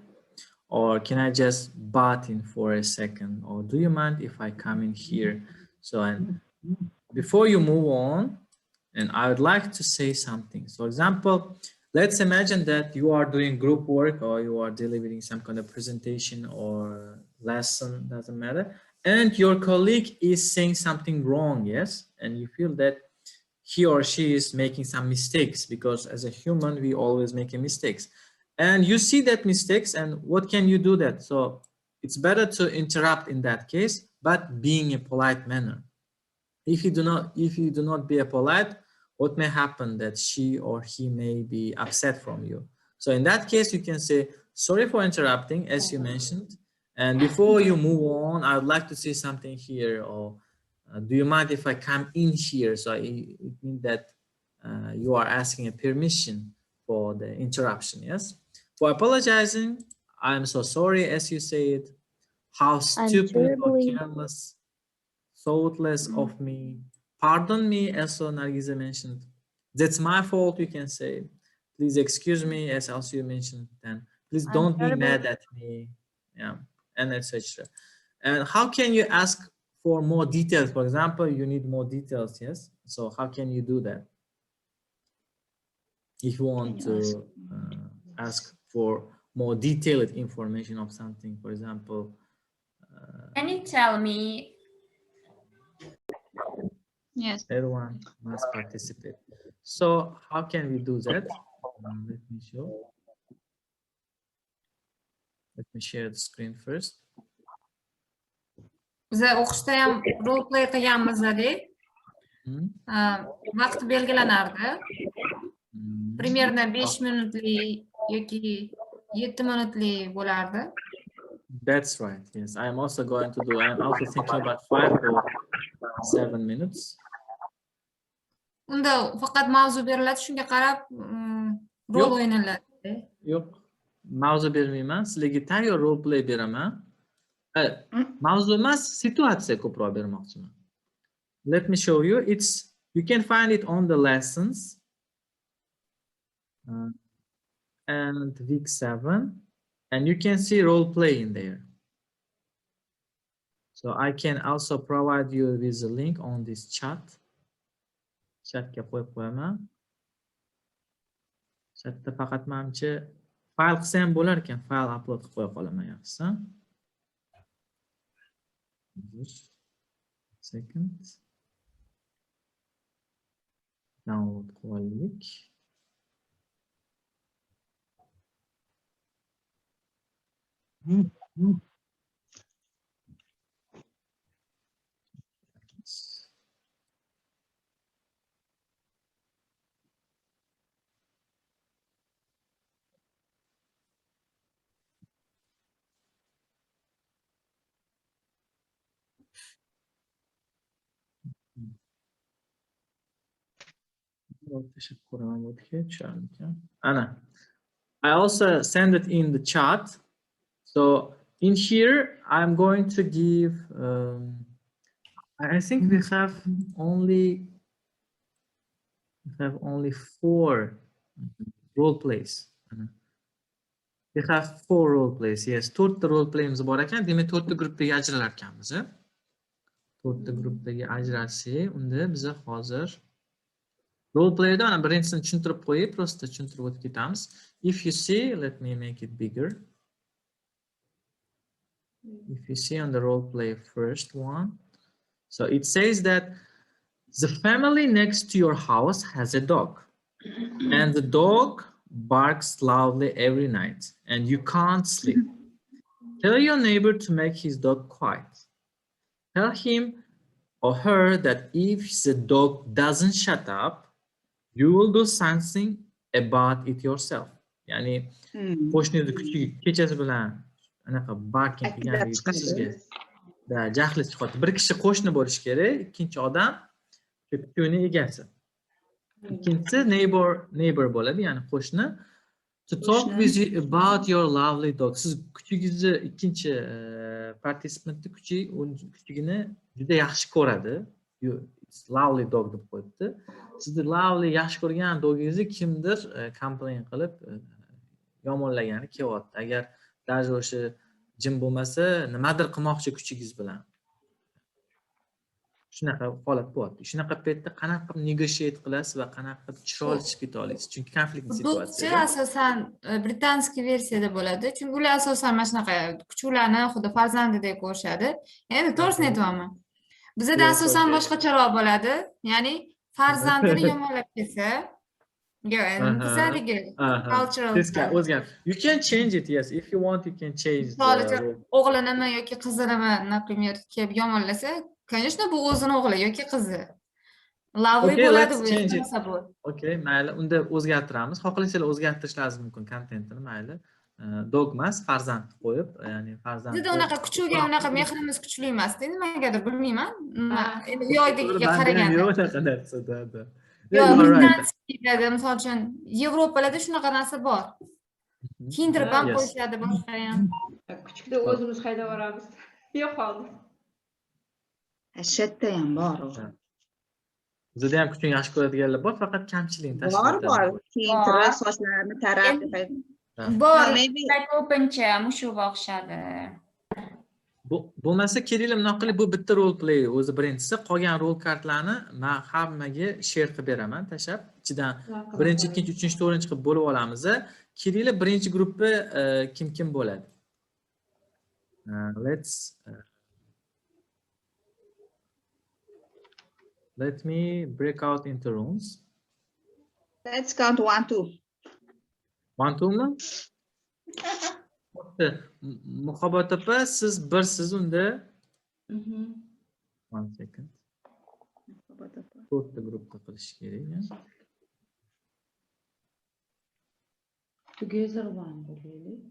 Or can I just butt in for a second? Or do you mind if I come in here? So, and before you move on, and I would like to say something. So, for example, let's imagine that you are doing group work or you are delivering some kind of presentation or lesson, doesn't matter. And your colleague is saying something wrong, yes? And you feel that he or she is making some mistakes, because as a human, we always make mistakes. And you see that mistakes, and what can you do that? So it's better to interrupt in that case, but being a polite manner. If you do not be a polite, what may happen that she or he may be upset from you. So in that case, you can say, sorry for interrupting, as you mentioned. And before you move on, I would like to say something here, or do you mind if I come in here? So it means that you are asking a permission for the interruption, yes? For apologizing, I'm so sorry, as you said. How stupid or careless, thoughtless of me. Pardon me, as Nargiza mentioned. That's my fault, you can say. Please excuse me, as also you mentioned. Then please don't be mad at me. Yeah, and etc. And how can you ask for more details? For example, you need more details, yes? So how can you do that? If you want to ask for more detailed information of something, for example. Can you tell me? Yes. Everyone must participate. So how can we do that? Let me show. Let me share the screen first. Biz o'qishda ham role play qilganmiz-da. Vaqt belgilanardi. Примерно 5 minutli yoki 7 minutli bo'lardi. That's right. Yes, I am also going to do. I am also thinking about 5 or 7 minutes. Unda faqat mavzu beriladi, shunga qarab rol Yo'q. o'ynaladi. Yo'q. Mavzu bermayman. Sizlarga tayyor role play beraman. Mavzu emas, situatsiya ko'proq bermoqchiman. Let me show you. You can find it on the lessons. And week 7, and you can see role play in there. So I can also provide you with a link on this chat. Chatga qo'yib qo'yaman. Chatda faqat menimcha fayl qilsa ham bo'lar ekan, fayl upload qilib qo'ya qolaman yaxshisi. Second. Download qilaylik. Anna, I also send it in the chat. So in here, I'm going to give, I think we have only 4 role plays. We have 4 role plays. Yes, 4 role plays bor ekan. Demak, 4 gruppaga ajralar ekanmiz. 4 gruppaga ajratsak, unda biz hozir role playda ana birinchisini tushuntirib qo'yib, prosta tushuntirib o'tib ketamiz. If you see, let me make it bigger. If you see on the role play first one, so it says that the family next to your house has a dog, and the dog barks loudly every night, and you can't sleep. Tell your neighbor to make his dog quiet. Tell him or her that if the dog doesn't shut up, you will do something about it yourself. Yani qo'shningizni kuchiga kechasi bilan anaqa barking qilganligi sizga jahli chiqadi. Bir kishi qo'shni bo'lishi kerak, ikkinchi odam kuchini egasi. Ikkinchisi neighbor bo'ladi, ya'ni qo'shni. To talk with you about your lovely dog. Siz kuchingizni ikkinchi participantni kuchigini juda yaxshi ko'radi. It's lovely dog deb qo'yibdi. Sizni lovely yaxshi ko'rgan dogingizni kimdir complain qilib yomonlagani kelyapti. Agar даже o'sha jim bo'lmasa, nimadir qilmoqchi kuchingiz bilan. Shunaqa holat bo'lyapti. Shunaqa paytda qanaqa qilib negotiate qilasiz va qanaqa qilib chiroyli chiqib keta olasiz? Chunki konflikt situatsiyada asosan britanskiy versiyada bo'ladi. Chunki ular asosan mana shunaqa kuchuklarni xuddi farzandidek ko'rishadi. Endi to'g'risini aytyapman. Bizda asosan boshqacharoq bo'ladi. Ya'ni farzandini yomonlab kelsa, bizadagi cultural you can change it, yes, if you want you can change o'g'linimi yoki qizinimi, например, kelib yomonlasa, конечно, bu o'zini o'g'li yoki qizi. Lovely bo'ladi bu. Okay, mayli, unda o'zgartiramiz. Xohlasanglar o'zgartirishlaringiz mumkin kontentini, mayli. Dog emas, farzand qo'yib, ya'ni farzand. Bizda unaqa kuchukga unaqa mehrimiz kuchli emas-da, nimagadir bilmayman. Endi yo'qligiga qaraganda. Yo'q unaqa narsa-da. Britanskiyada, misol uchun, Yevropalarda shunaqa narsa bor. Kiyintirib ham qo'yishadi, boshqa ham. Kuchukda o'zimiz haydab boramiz. Yo'q hozir. Shetda ham bor. Bizda ham kuchni yaxshi ko'radiganlar bor, faqat kamchilikni tashkil etadi. Bor. Kiyintirib, sochlarini tarab. Bor, ko'pincha mushuga o'xshadi. Bo'lmasa kelinglar bunaqa qilib, bu bitta role play o'zi birinchisi, qolgan rol kartlarni men hammaga share qilib beraman, tashab, ichidan birinchi, ikkinchi, uchinchi, to'rtinchi qilib bo'lib olamiz. Kelinglar birinchi gruppa kim bo'ladi? Let me break out into rooms. Let's count 1, 2. 1, 2 mi? Muhabbat opa, siz birsiz unda. 1 second. To'rtta guruhda qilish kerak. Together one bo'laylik.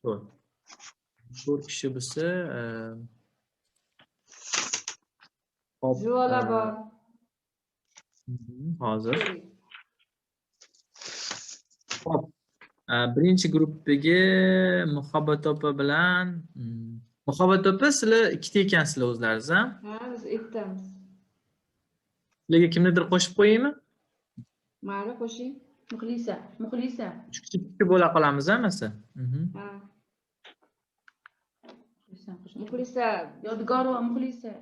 4 kishi bo'lsa, Juvala bor. Hozir. Hop. Birinchi guruhdagi Muhabbat opa bilan Muhabbat opa sizlar ikkita ekansizlar o'zlaringiz, ha? Ha, biz ikkitamiz. Sizlarga kimnidir qo'shib qo'yaymi? Mayli, qo'shing. Muxlisa. Uch kishi bo'la qolamiz, hammasi. Ha. Muxlisa, Yodgor va Muxlisa.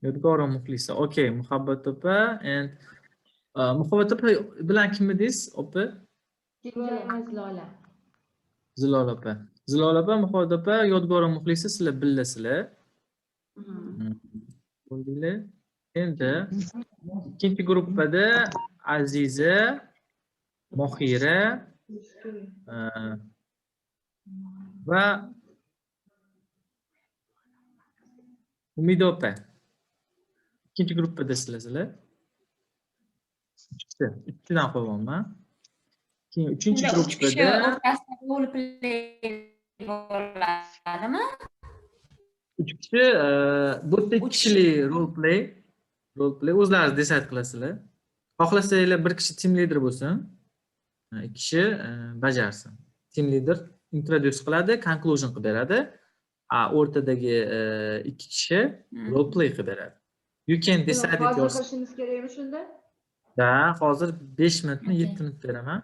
Yodgor va Muxlisa. Okay, Muhabbat opa and Muhabbat opa bilan kim edingiz, opa? Kenjayimiz Lola. Zilola opa. Zilola opa, Muhabbat opa, Yodgor va Muxlisa sizlar billasizlar. Bo'ldinglar. Endi ikkinchi gruppada Aziza, Mohira va Umida opa. İkinci gruppada sizlar. Uchtadan qo'yibman. Keyin uchinchi gruppada o'rtasida rol play bo'ladimi? 3 kishi, bu yerda 2 kishilik role play o'zlaringiz decide qilasizlar. Xohlasanglar bir kishi team leader bo'lsin, 2 kishi bajarsin. Team leader introduce qiladi, conclusion qilib beradi. O'rtadagi 2 kishi role play qilib beradi. You can decide it Hozir yourself. qilishimiz kerakmi shunda? Da, hozir 5 minutmi, 7 minut beraman.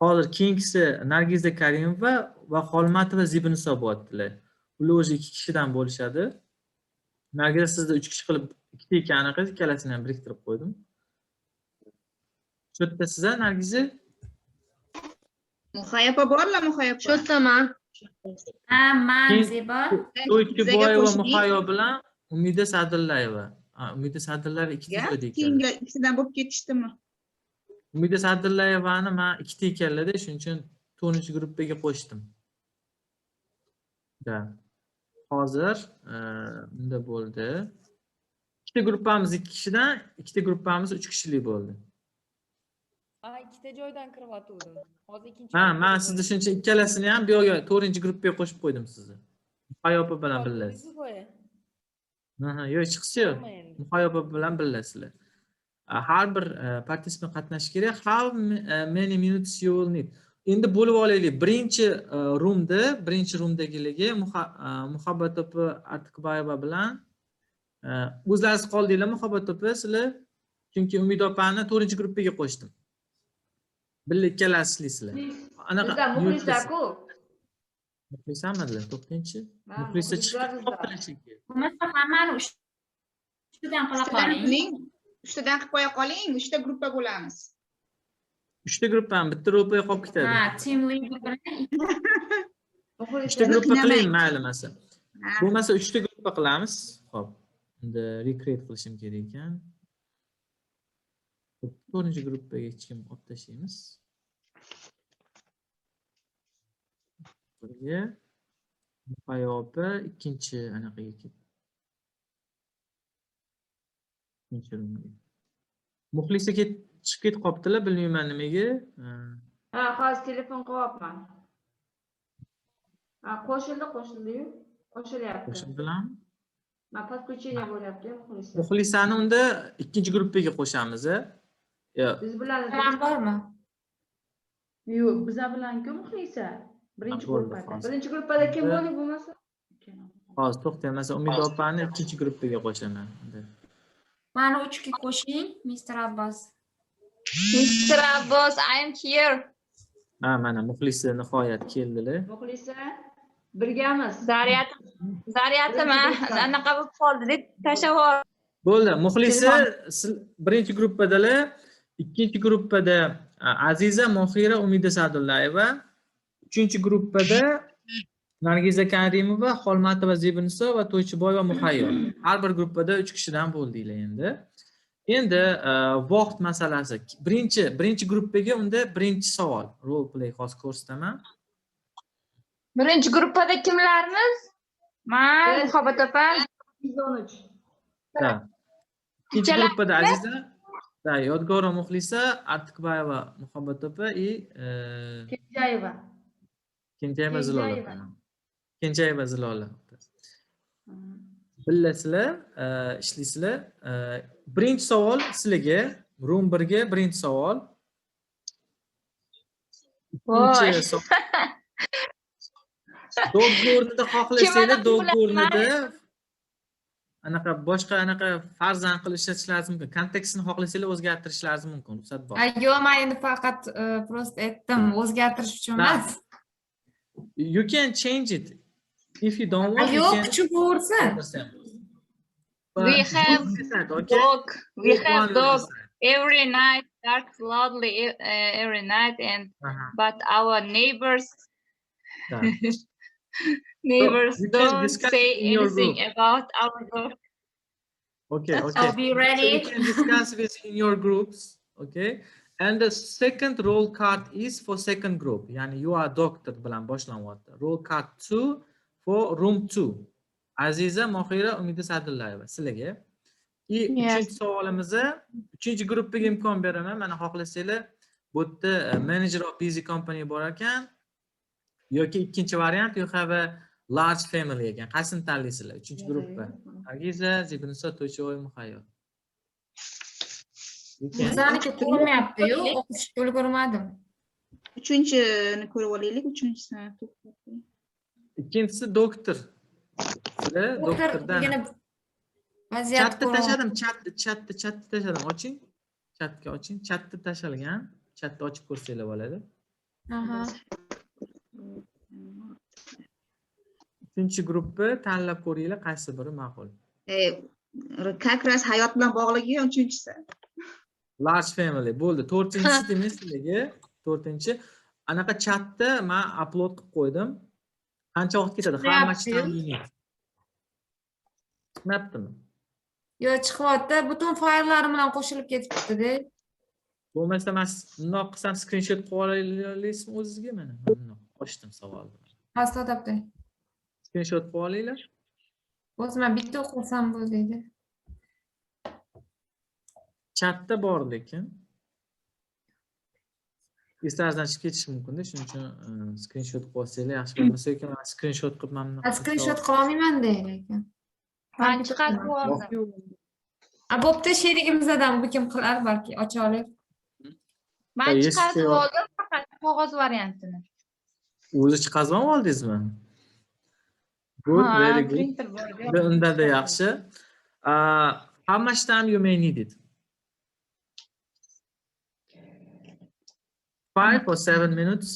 Hozir keyingisi Nargiza Karimova va Xolmatova Zibiniso bo'lyaptilar. Ular o'zi 2 kishidan bo'lishadi. Nargiza sizda 3 kishi qilib ikkita ekanini qiz, ikkalasini ham biriktirib qo'ydim. Shu yerda sizlar Nargiza? Muhayyopa bormi, muhayyopa? Shu yerdaman. Man Zebo. To'ychiboyeva Muhayyo bilan Umida Sadillayeva. Umida Sadillayeva ikkita joyda ekan. Keyingi ikkidan bo'lib ketishdimi? Umida Sadillayevani men ikkita ekanlarda, shuning uchun 4-gruppaga qo'shdim. Da. Hozir bunda bo'ldi. Ikkita gruppamiz 2 kishidan, ikkita gruppamiz 3 kishilik bo'ldi. Ikkita joydan kiryaptim. Hozir ikkinchi. Men sizni shuncha ikkalasini ham bu yoqqa 4-gruppaga qo'shib qo'ydim sizni. Muhayyopa bilan birlasizlar. Yo'q, chiqisi yo'q. Muhayyopa bilan birlasizlar. Har bir participant qatnashishi kerak. How many minutes you will need? Endi bo'lib olaylik. Birinchi roomdagilarga Muhabbat opa Artiqbayeva bilan o'zlaringiz qoldinglar. Muhabbat opa sizlar, chunki Umid opani 4-gruppaga qo'shdim. Birga ikkalasizlar. Anaqa Muxlisa-ku. Muxlisamadilar, to'xtangchi. Muxlisa chiqdi. Bo'lmasa hammani 3tadan qila qoling. 3tadan qilib qo'ya qoling, 3ta gruppa bo'lamiz. 3ta gruppami, bitta ro'pay qolib ketadi. Team leader bilan 3ta gruppa qiling, mayli masa. Bo'lmasa 3ta gruppa qilamiz. Xo'p. Endi recreate qilishim kerak ekan. 4-gruppaga hech kim olib tashlaymiz. Birga Muhayyopa ikkinchi anaqaga ketdi. Ikkinchi ro'mga. Muxlisa chiqib ketib qolibdilar, bilmayman nimaga. Hozir telefon qilyapman. Qo'shildi-yu. Qo'shilyapti. Qo'shildilarmi? Men podключение bo'lyapti-yu, Muxlisa. Muxlisani unda ikkinchi gruppaga qo'shamiz, a? Biz bilan bormi? Yo'q, biz bilan-ku Muxlisa. Birinchi gruppada. Birinchi gruppada kim bo'ldi bo'lmasa? Hozir to'xtang, masalan, Umid opani ikkinchi gruppaga qo'shaman. Mani 3ga qo'shing, Mr. Abbas. Mr. Abbas, I am here. Mana Muxlisa nihoyat keldilar. Muxlisa, birgamiz. Zaryatim anaqa bo'lib qoldi deb tashlab yubordim. Bo'ldi. Muxlisa birinchi gruppadalar, ikkinchi gruppada Aziza, Mohira, Umida Sadullayeva, uchinchi gruppada Nargiza Karimova, Xolmatova Zibiniso va To'ychiboyeva Muhayyo. Har bir gruppada 3 kishidan bo'ldinglar endi. Endi vaqt masalasi. Birinchi gruppaga unda birinchi savol. Role play xos ko'rsataman. Birinchi gruppada kimlarmiz? Men, Muhabbat opa. 113. Da. Ikkinchi gruppada Aziza, da, Yodgor va Muxlisa, Artiqbayeva, Muhabbat opa и Kenjayeva. Kenjayeva Zilola. Kenjayeva Zilola. Billasizlar, ishlaysizlar. Birinchi savol sizlarga room 1ga birinchi savol. Voy. Ikkinchi savol. Dogga o'rnida xohlasanglar, dogga o'rnida anaqa boshqa anaqa farzand qilib ishlatishlaringiz mumkin. Kontekstni xohlasanglar o'zgartirishlaringiz mumkin. Ruxsat bor. Yo'q, men endi faqat prosta aytdim, o'zgartirish uchun emas. You can change it. If you don't want, you Yo'q, can. kuchib ko'rsin. We have dog. We have dog every night. Barks loudly every night, and but our neighbors you can don't discuss say in your anything group. about our dog. Okay. So be ready. So you can discuss this in your groups. Okay. And the second roll card is for second group. Yani you are doctor bilan boshlanyapti. Roll card 2 for room 2. Aziza Mohira Umida Sadullayeva sizlarga. Uchinchi savolimizni uchinchi gruppaga imkon beraman. Mana xohlasanglar bu yerda manager of busy company bor ekan yoki ikkinchi variant you have a large family ekan. Qaysini tanlaysizlar? Uchinchi gruppa. Aziza Zibinsa To'choy Muhayyo. Bizaniki to'lmayapti-yu, o'qishga ulgurmadim. Uchinchini ko'rib olaylik, uchinchisini. Ikkinchisi doktor. Sizlar doktordan chatni tashladim, chatni tashladim. Oching. Chatga oching. Chatni tashalgan. Chatni ochib ko'rsanglar bo'ladi. Aha. Uchinchi gruppa tanlab ko'ringlar, qaysi biri ma'qul. Как раз hayot bilan bog'liq uchinchisi. Large family bo'ldi. 4-inchisi demak sizlarga. 4-inchi. Anaqa chatda men upload qilib qo'ydim. Qancha vaqt ketadi? How much time you need? Chiqmabdimi? Yo'q, chiqyapti. Butun fayllarim bilan qo'shilib ketibdi-da. Bo'lmasa men bundoq qilsam screenshot qilib olasizmi o'zingizga mana? Ochdim savolni. Astotapda. Screenshot qilib olinglar. O'zim bitta o'qisam bo'ladi. Chatda bor lekin. Eslardan chiqib ketish mumkin-da, shuning uchun screenshot qilib olsanglar yaxshi bo'lmasa yoki men screenshot qilib mana bunaqa. Screenshot qila olmayman-da lekin. Men chiqarib oldim. Bo'pti, sherigimizdan bu kim qilar, balki ocha olar. Men chiqarib oldim faqat qog'oz variantini. O'zi chiqazib oldingizmi? Good, very good. Unda-da yaxshi. How much time you may need it? 5 or 7 minutes?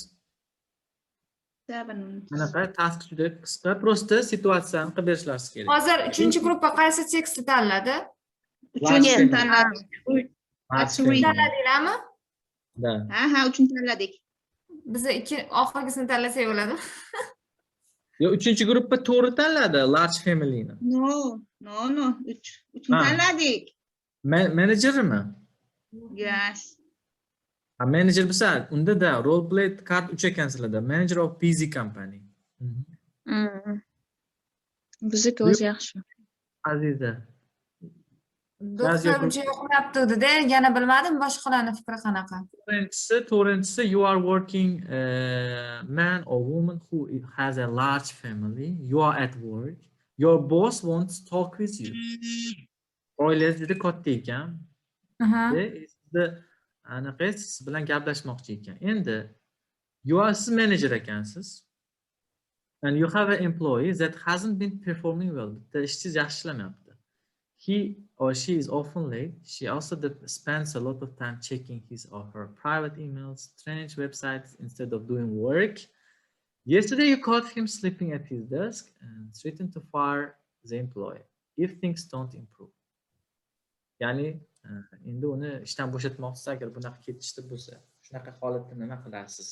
7 minutes. Anaqa task juda qisqa, prosta situatsiyani qilib berishlaringiz kerak. Hozir 3-gruppa qaysi tekstni tanladi? Uchinchini tanladik. Tanladinglarmi? Ha, uchinchi tanladik. Biz oxirgisini tanlasak bo'ladimi? Yo, 3-gruppa to'g'ri tanladi, large familyni. No. Uchinchi tanladik. Menejermi? Yes. Manager bo'lsa, unda-da role play card 3 ekan sizlarda. Manager of busy company. Bizniki o'zi yaxshi. Aziza. Doktor uncha yoqmayapti dedi, yana bilmadim boshqalarning fikri qanaqa. To'rtinchisi you are working man or woman who has a large family. You are at work. Your boss wants to talk with you. Oilangiz juda katta ekan. Anaqa siz bilan gaplashmoqchi ekan. Endi siz manager ekansiz. And you have an employee that hasn't been performing well. Bitta ishchingiz yaxshi ishlamayapti. He or she is often late. She also spends a lot of time checking his or her private emails, strange websites instead of doing work. Yesterday you caught him sleeping at his desk and threatened to fire the employee if things don't improve. Ya'ni endi uni ishdan bo'shatmoqchisiz agar bunaqa ketishdi bo'lsa, shunaqa holatda nima qilasiz?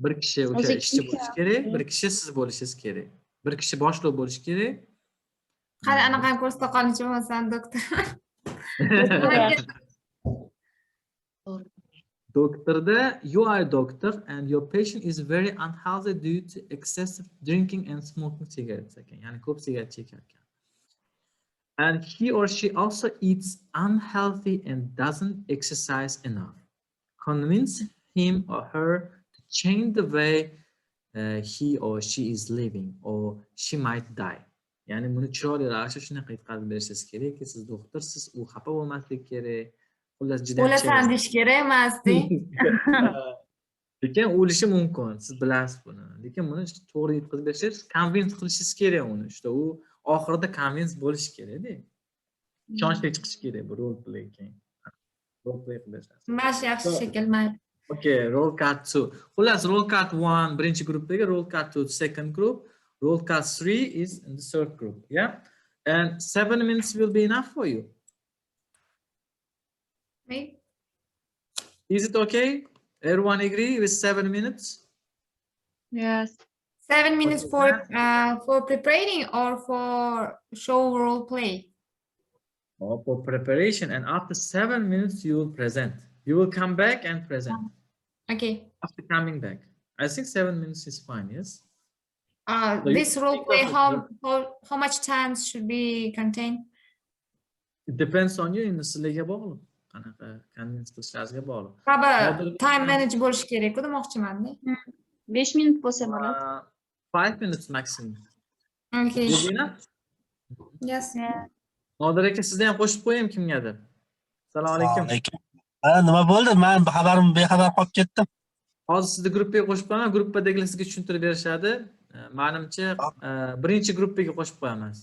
Bir kishi o'sha ishchi bo'lishi kerak, bir kishi siz bo'lishingiz kerak. Bir kishi boshliq bo'lishi kerak. Qani anaqani ko'rsata qolchi bo'lsan, doktor. Doktorda you are a doctor and your patient is very unhealthy due to excessive drinking and smoking cigarettes ekan. Ya'ni ko'p sigaret chekar ekan. And he or she also eats unhealthy and doesn't exercise enough. Convince him or her to change the way he or she is living, or she might die. Ya'ni buni chiroyli ravishda shunaqa yetkazib berishingiz kerakki, siz doktorsiz, u xafa bo'lmasligi kerak. Xullas juda ham O'lasan deyish kerak emasdi. lekin o'lishi mumkin, siz bilasiz buni. Lekin buni to'g'ri yetkazib berishingiz, convince qilishingiz kerak uni. Işte u oxirida convince bo'lishi kerak-da. Ishonchli chiqishi kerak bu role play keyin. Role play qilib berasiz. Mash yaxshi shekil, mayli. Okay, roll card 2. Xullas, roll card 1 birinchi guruhdagi, roll card 2 second group, roll card 3 is in the third group, yeah? And 7 minutes will be enough for you. Is it okay? Everyone agree with 7 minutes? Yes. 7 minutes for preparing or for show role play? Or for preparation, and after 7 minutes you will present. You will come back and present. Okay. After coming back. I think 7 minutes is fine, yes? This role play, how much time should be contained? It depends on you, sizlarga bog'liq. Qanaqa convince qilishlaringizga bog'liq. Time manage bo'lish kerak-ku demoqchiman-da. 5 minut bo'lsa bo'ladi. 5 minutes maximum. Okay. Yes. Nodir aka, sizni ham qo'shib qo'yayim kimgadir. Assalomu alaykum. Nima bo'ldi? Men bexabar qolib ketdim. Hozir sizni gruppaga qo'shib qo'yaman, gruppadagilar sizga tushuntirib berishadi. Menimcha birinchi gruppaga qo'shib qo'yamiz.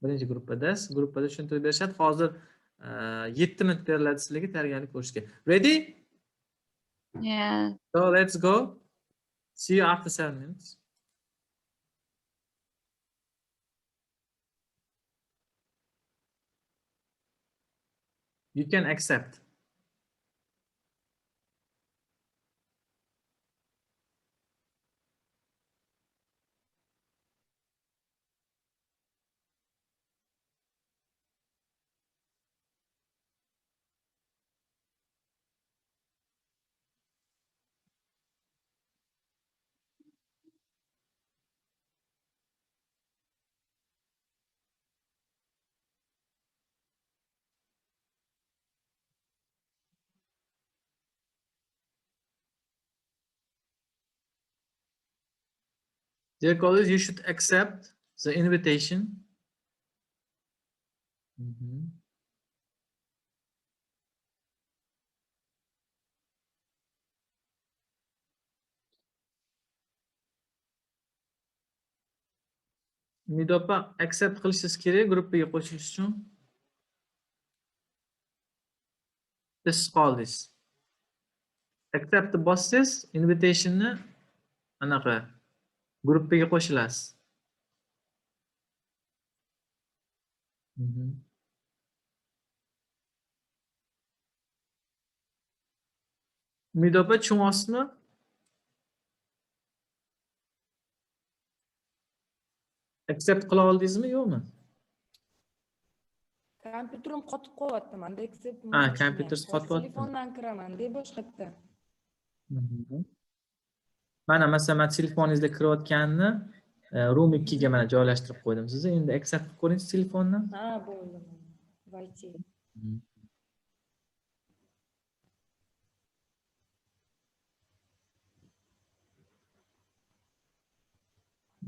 Birinchi gruppada tushuntirib berishadi. Hozir 7 minut beriladi sizlarga tayyorgarlik ko'rishga. Ready? Yeah. So let's go. See you after 7 minutes. You can accept. Dear colleagues, you should accept the invitation. Midopa accept qilishingiz kerak gruppaga qo'shilish uchun. This is called this. Accept the bosses invitationni anaqa gruppaga qo'shilasiz. Midopa tushunyapsizmi? Accept qila oldingizmi, yo'qmi? Kompyuterim qotib qolyapti-manda, accept. Kompyuter qotyapti. Telefondan kiraman-da boshqatda. Mana masalan, men telefoningizga kirayotganini room 2 ga mana joylashtirib qo'ydim. Siz endi accept qilib ko'ringiz telefondan. Ha, bo'ldi. Vaychi.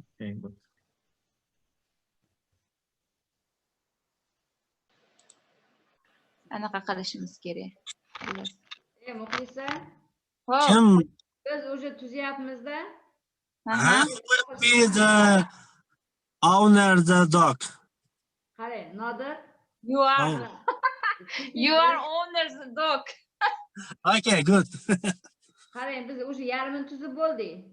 Okay, good. Anaqa qilishimiz kerak. Muxlisa, Kim? biz уже tuzyapmiz-da. The owner the dog. Qarang, Nodir. You are owner's dog. Okay, good. Qarang, biz уже yarmini tuzib bo'ldik.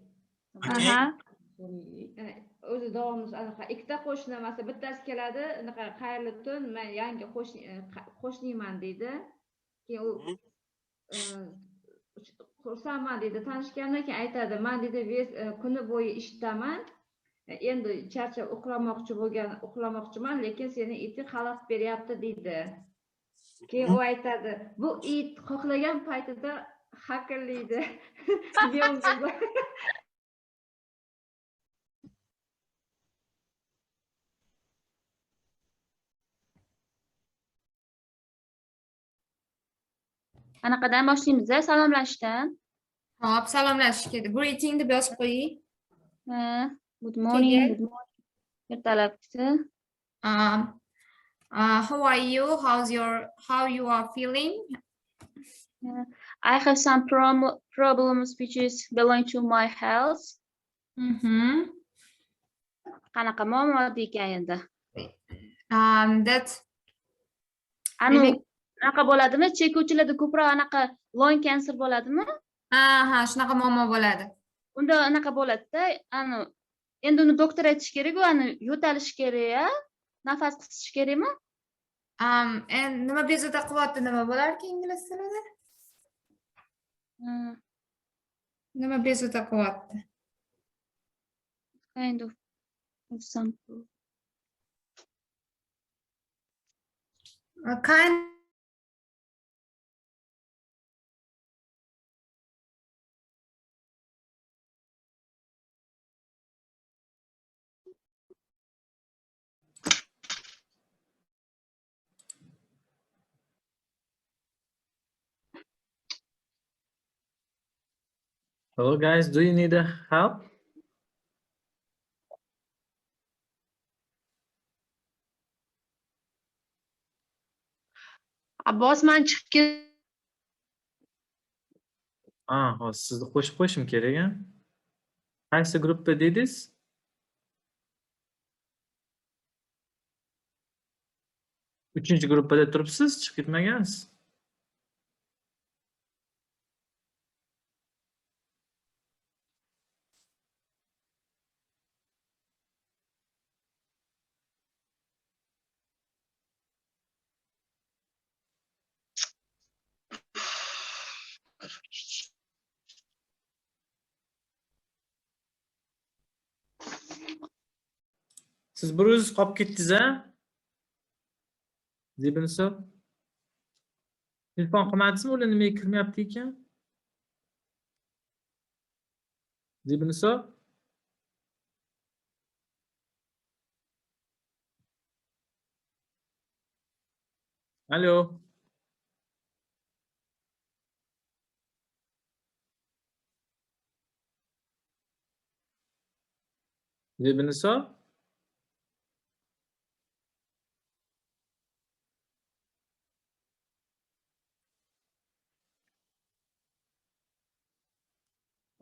O'zi davomimiz anaqa ikkita qo'shni emas, bittasi keladi, anaqa xayrli tun, men yangi qo'shniman deydi. Keyin u xursandman deydi, tanishgandan keyin aytadi, men deydi kuni bo'yi ishdaman, endi charchab uxlamoqchiman, lekin seni iting xalaqit beryapti deydi. Keyin u aytadi, bu it xohlagan paytida hakerlaydi. Anaqadan boshlaymiz-da, salomlashishdan. Hop, salomlashish kerak. Greeting deb yozib qo'ying. Good morning. Good morning. Ertalabkisi. How are you? How you are feeling? I have some problems which is belong to my health. Qanaqa muammo degan endi. That anaqa bo'ladimi? Chekuvchilarda ko'proq anaqa lung cancer bo'ladimi? Ha, shunaqa muammo bo'ladi. Unda anaqa bo'ladi-da, endi uni doktor aytish kerak-ku, yo'talish kerak-a? Nafas qisish kerakmi? Endi nima bezovta qilyapti, nima bo'larki ingliz tilida? Nima bezovta qilyapti? Kind of example. Hello guys, do you need help? Abbos, men chiqib Hozir sizni qo'shib qo'yishim kerak, a? Qaysi gruppa dedingiz? Uchinchi gruppada turibsiz, chiqib ketmagansiz. Siz bir o'zingiz qolib ketdingiz, a? Zibinso. Telefon qilmadingizmi, ular nimaga kirmayapti ekan? Zibinso. Alo. Zibinso.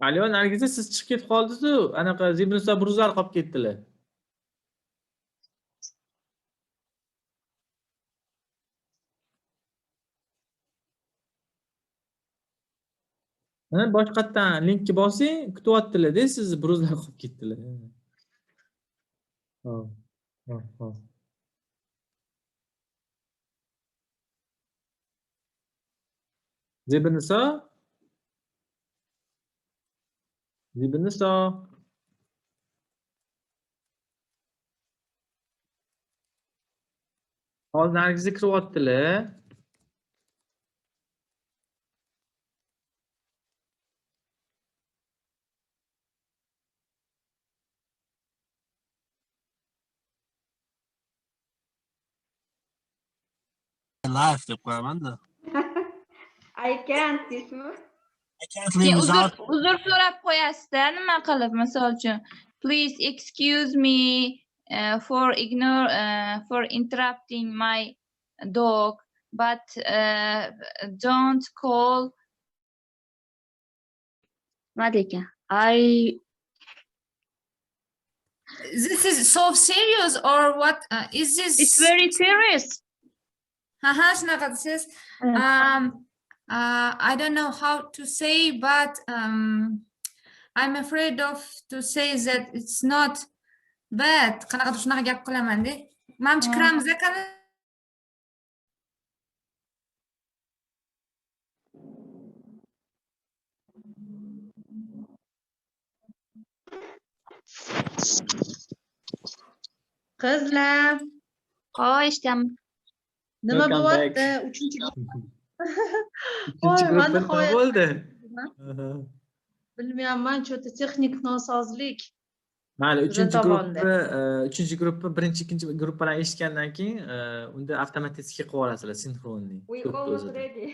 Alo, Nargiza, siz chiqib ketib qoldingiz-ku, anaqa Zibinso bruzlar qolib ketdilar. Boshqatdan linkka bosing, kutyaptilar-da, sizni bruzlar qolib ketdilar. Hop. Zibinso. Zibinso. Hozir Nargiza kiryaptilar. Live deb qo'yaman-da. I can't desmi? I can't leave without. Uzr so'rab qo'yasiz-da, nima qilib, misol uchun. Please excuse me for interrupting my dog, but don't call. Nima ekan? This is so serious or what? Is this? It's very serious. Shunaqa desiz. I don't know how to say, but I'm afraid of to say that it's not bad. Qanaqadir shunaqa gap qilaman-da. Mamchi kiramiz qani? Qizlar, Eshitaman. nima bo'lyapti? Uchinchi gruppa nima bo'ldi? Bilmayman, cho'ta texnik nosozlik. Mayli, uchinchi gruppa birinchi, ikkinchi gruppalarni eshitgandan keyin unda avtomatik qilib olasizlar, sinxronniy. We almost ready.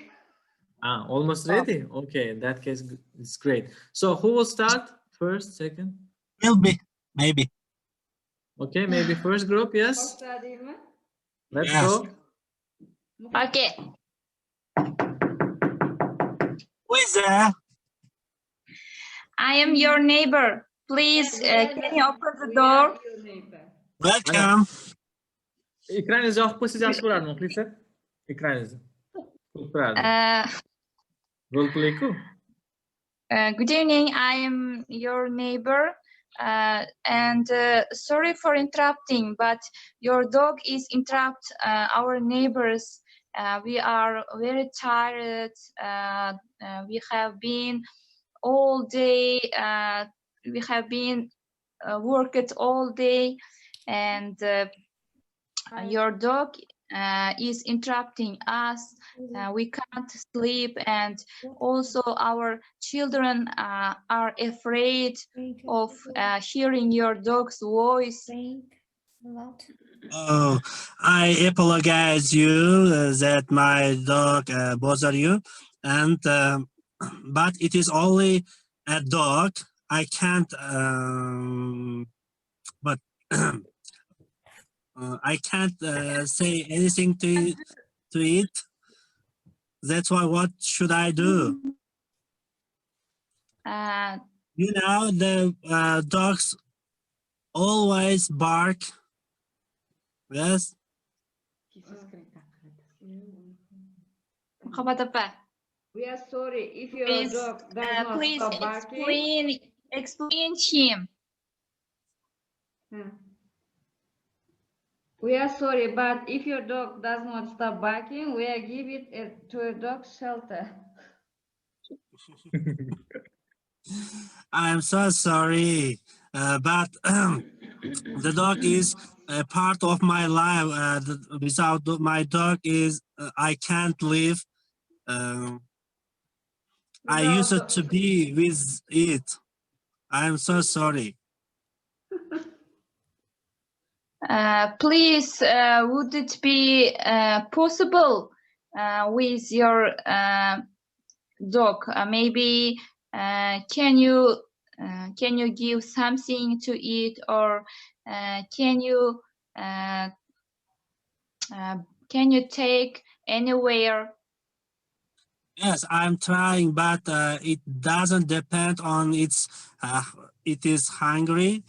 Almost ready? Okay, in that case it's great. So who will start first, second? Will be, maybe. Okay, maybe first group, yes. Let's Yes. go. Okay. Who is there? I am your neighbor. Please, can you open the door? Welcome. Ekraningizni yoqib qo'ysangiz yaxshi bo'lardi, muxlislar. Ekraningizni. Ko'rib turardim. Roleplay-ku. Good evening. I am your neighbor. And sorry for interrupting, but your dog is interrupt our neighbors. We are very tired. We have been all day. We have been worked all day, and your dog is interrupting us. We can't sleep, and also our children are afraid of hearing your dog's voice. Oh, I apologize you that my dog bother you, and but it is only a dog. I can't, but I can't say anything to it. That's why. What should I do? You know, the dogs always bark. Yes. We are sorry if your Please, dog does not please stop barking. explain him. We are sorry, but if your dog does not stop barking, we are give it to a dog shelter. I'm so sorry, but the dog is a part of my life. Without my dog, I can't live. I used to be with it. I'm so sorry. Please, would it be possible with your dog? Maybe can you give something to eat, or can you take anywhere? Yes, I'm trying, but it doesn't depend on its. It is hungry.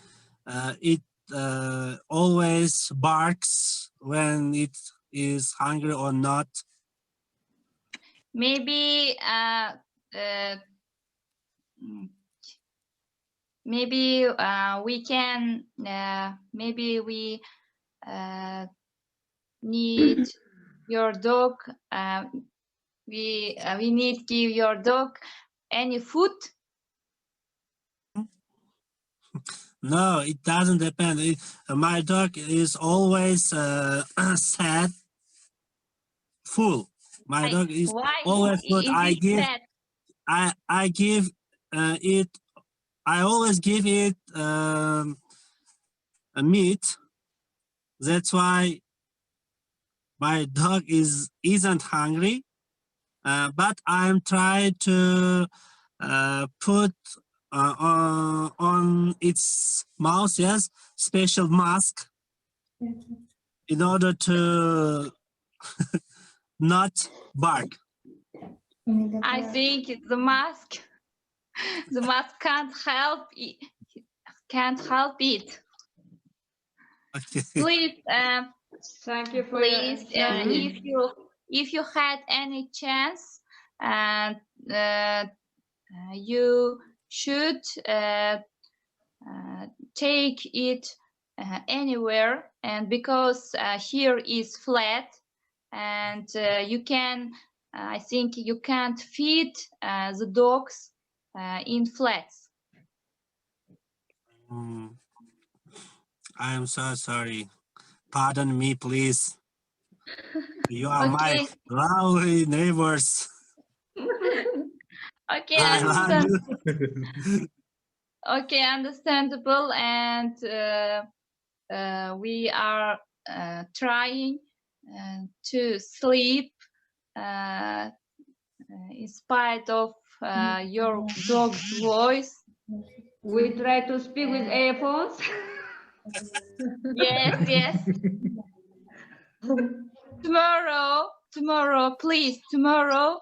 It always barks when it is hungry or not. Maybe maybe we can maybe we need your dog. We need give your dog any food. No, it doesn't depend. My dog is always sad, full. My dog is always full. I give it. I always give it a meat. That's why my dog isn't hungry. But I'm trying to put on its mouth, yes, special mask in order to not bark. I think the mask can't help it. Okay. Please, thank you for please, your if you had any chance, you should take it anywhere, and because here is flat, and you can, I think you can't feed the dogs in flats. I am so sorry. Pardon me, please. You are my lovely neighbors. Okay, I love you. Okay, understandable, and we are trying to sleep in spite of your dog's voice. We try to speak with earphones. Yes, yes. Tomorrow, please, tomorrow,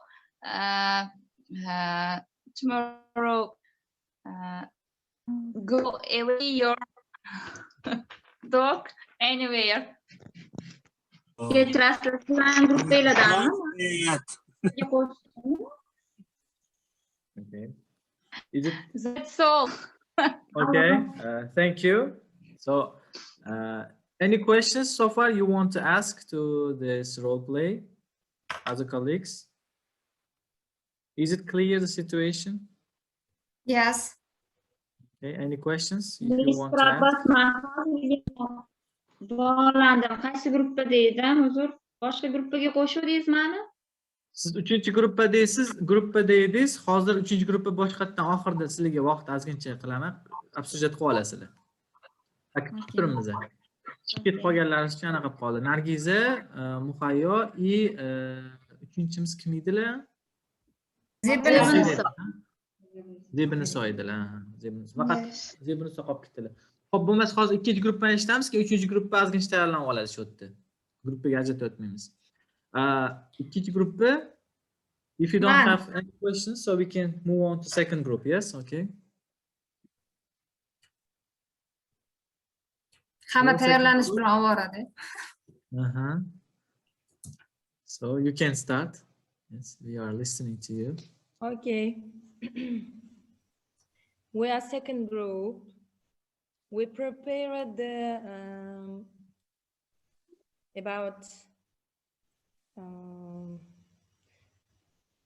tomorrow, go away your dog anywhere. Oh, Kechirasiz, sizlarni gruppa eladami? yet. Okay. Is it That's all. okay? Thank you. So, any questions so far you want to ask to this role play, other colleagues? Is it clear the situation? Yes. Okay. Any questions if you want to ask? Bog'landim. Qaysi gruppada edim? Uzr. Boshqa gruppaga qo'shuvdingizmi? Siz 3-gruppada deysiz, gruppada edingiz. Hozir 3-gruppa boshqatdan oxirida sizlarga vaqt ozgincha qilaman. Обсуждать qilib olasizlar. Kutib turibmiz. Chiqib ketib qolganlaringiz uchun anaqa qilib qoldi. Nargiza, Muhayyo и uchinchimiz kim edilar? Zebiniso edilar. Zebiniso. Faqat Zebiniso qolib ketdilar. Xo'p, bo'lmasa hozir 2-gruppani eshitamizki, 3-gruppa ozgincha tayyorlanib oladi shu yerda. Gruppaga ajratmaymiz. 2-gruppa, if you don't have any questions, so we can move on to second group. Yes, okay. Hamma tayyorlanish bilan ovorada. So you can start. Yes, we are listening to you. Okay. We are second group. We prepared the about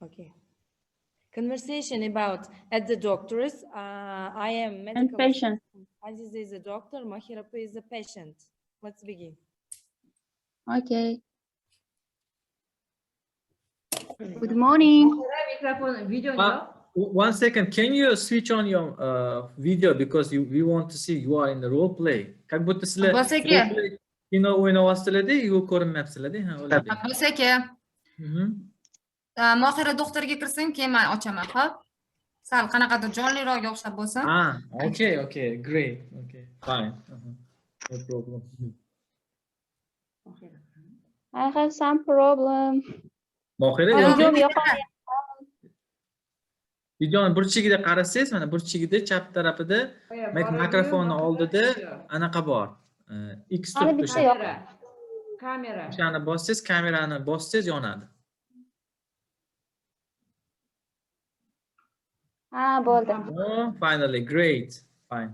okay, conversation about at the doctors. I am medical patient. Aziz is a doctor, Mahirapa is a patient. Let's begin. Okay. Good morning. Mikrofon, video One second, can you switch on your video because we want to see you are in the role play. Как будто sizlar kino o'ynayapsizlarda, you ko'rinmayapsizlarda. Bo'lsa aka. Mohira doktorga kirsang, keyin men ochaman, xo'p? Sal qanaqadir jonliroq o'xshab bo'lsa. Okay, great. Okay, fine. No problem. I have some problem. Mohira, videoni burchagida qarasangiz, mana burchagida chap tarafida mikrofonni oldida anaqa bor. X turibdi o'sha. Kamera. O'shani bossangiz, kamerani bossangiz yonadi. Bo'ldi. Oh, finally, great. Fine.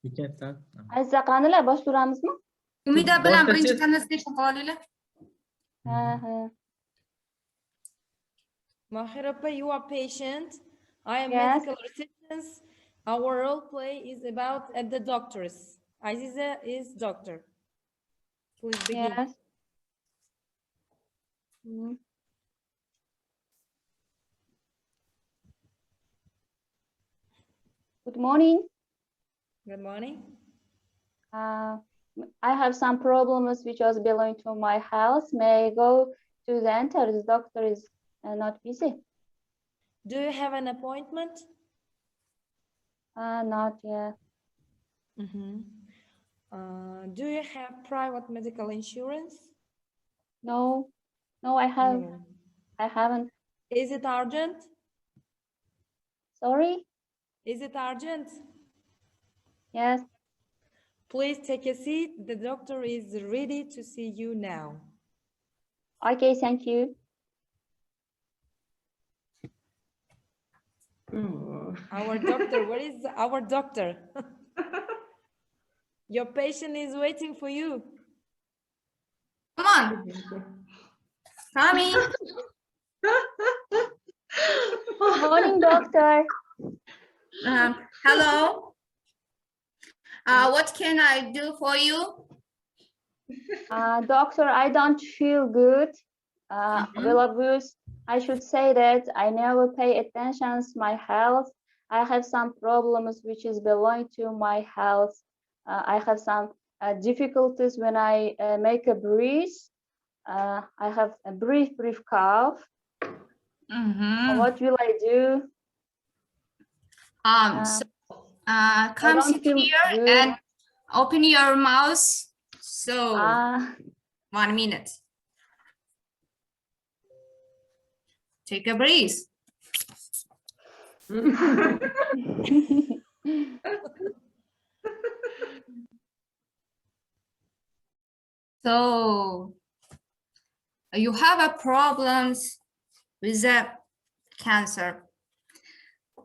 You can start. Aziza qanilar, boshlayamizmi? Umida bilan birinchi conversation qila olinglar. Mahirapa, you are patient. I am medical assistant. Our role play is about at the doctors. Aziza is doctor. Please begin. Yes. Good morning. Good morning. I have some problems which was belonging to my house. May I go to the enter? The doctor is not busy. Do you have an appointment? Not yet. Do you have private medical insurance? No, I have. I haven't. Is it urgent? Sorry? Is it urgent? Yes. Please take a seat. The doctor is ready to see you now. Okay, thank you. Our doctor, where is our doctor? Your patient is waiting for you. Come on. Tommy. Morning, doctor. Hello. What can I do for you? Doctor, I don't feel good. Well, obvious, I should say that I never pay attention to my health. I have some problems which is belonging to my health. I have some difficulties when I make a breathe. I have a brief cough. What will I do? Come don't sit feel here good. and open your mouth. So, 1 minute. Take a breath. So, you have a problems with the cancer.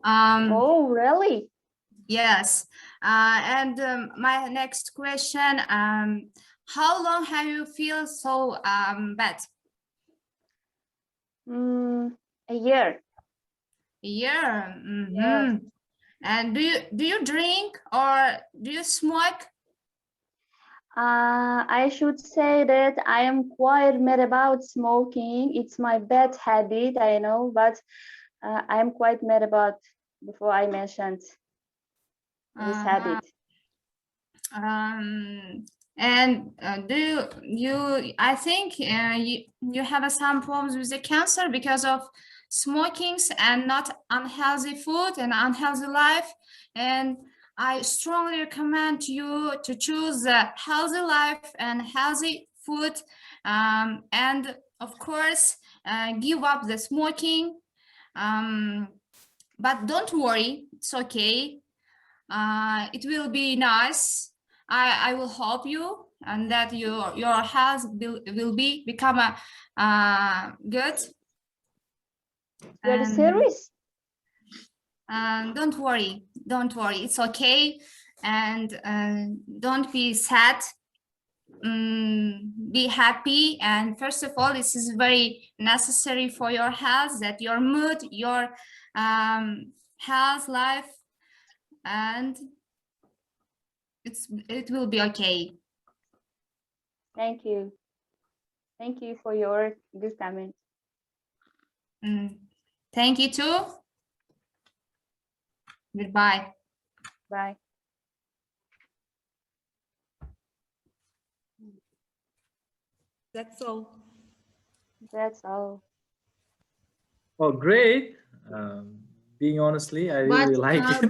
Oh, really? Yes. And my next question, how long have you feel so bad? A year. A year. Yes. And do you drink or do you smoke? I should say that I am quite mad about smoking. It's my bad habit, I know, but I am quite mad about before I mentioned this habit. And do you I think you have some problems with the cancer because of smoking and not unhealthy food and unhealthy life, and I strongly recommend you to choose a healthy life and healthy food, and of course give up the smoking, but don't worry, it's okay. It will be nice. I will help you, and that your health will become good. Very serious. Don't worry, it's okay, and don't be sad. Be happy, and first of all, this is very necessary for your health, that your mood, your health, life, and it will be okay. Thank you. Thank you for your good comment. Thank you too. Goodbye. Bye. That's all. That's all. Oh, great. Being honestly, I really like it.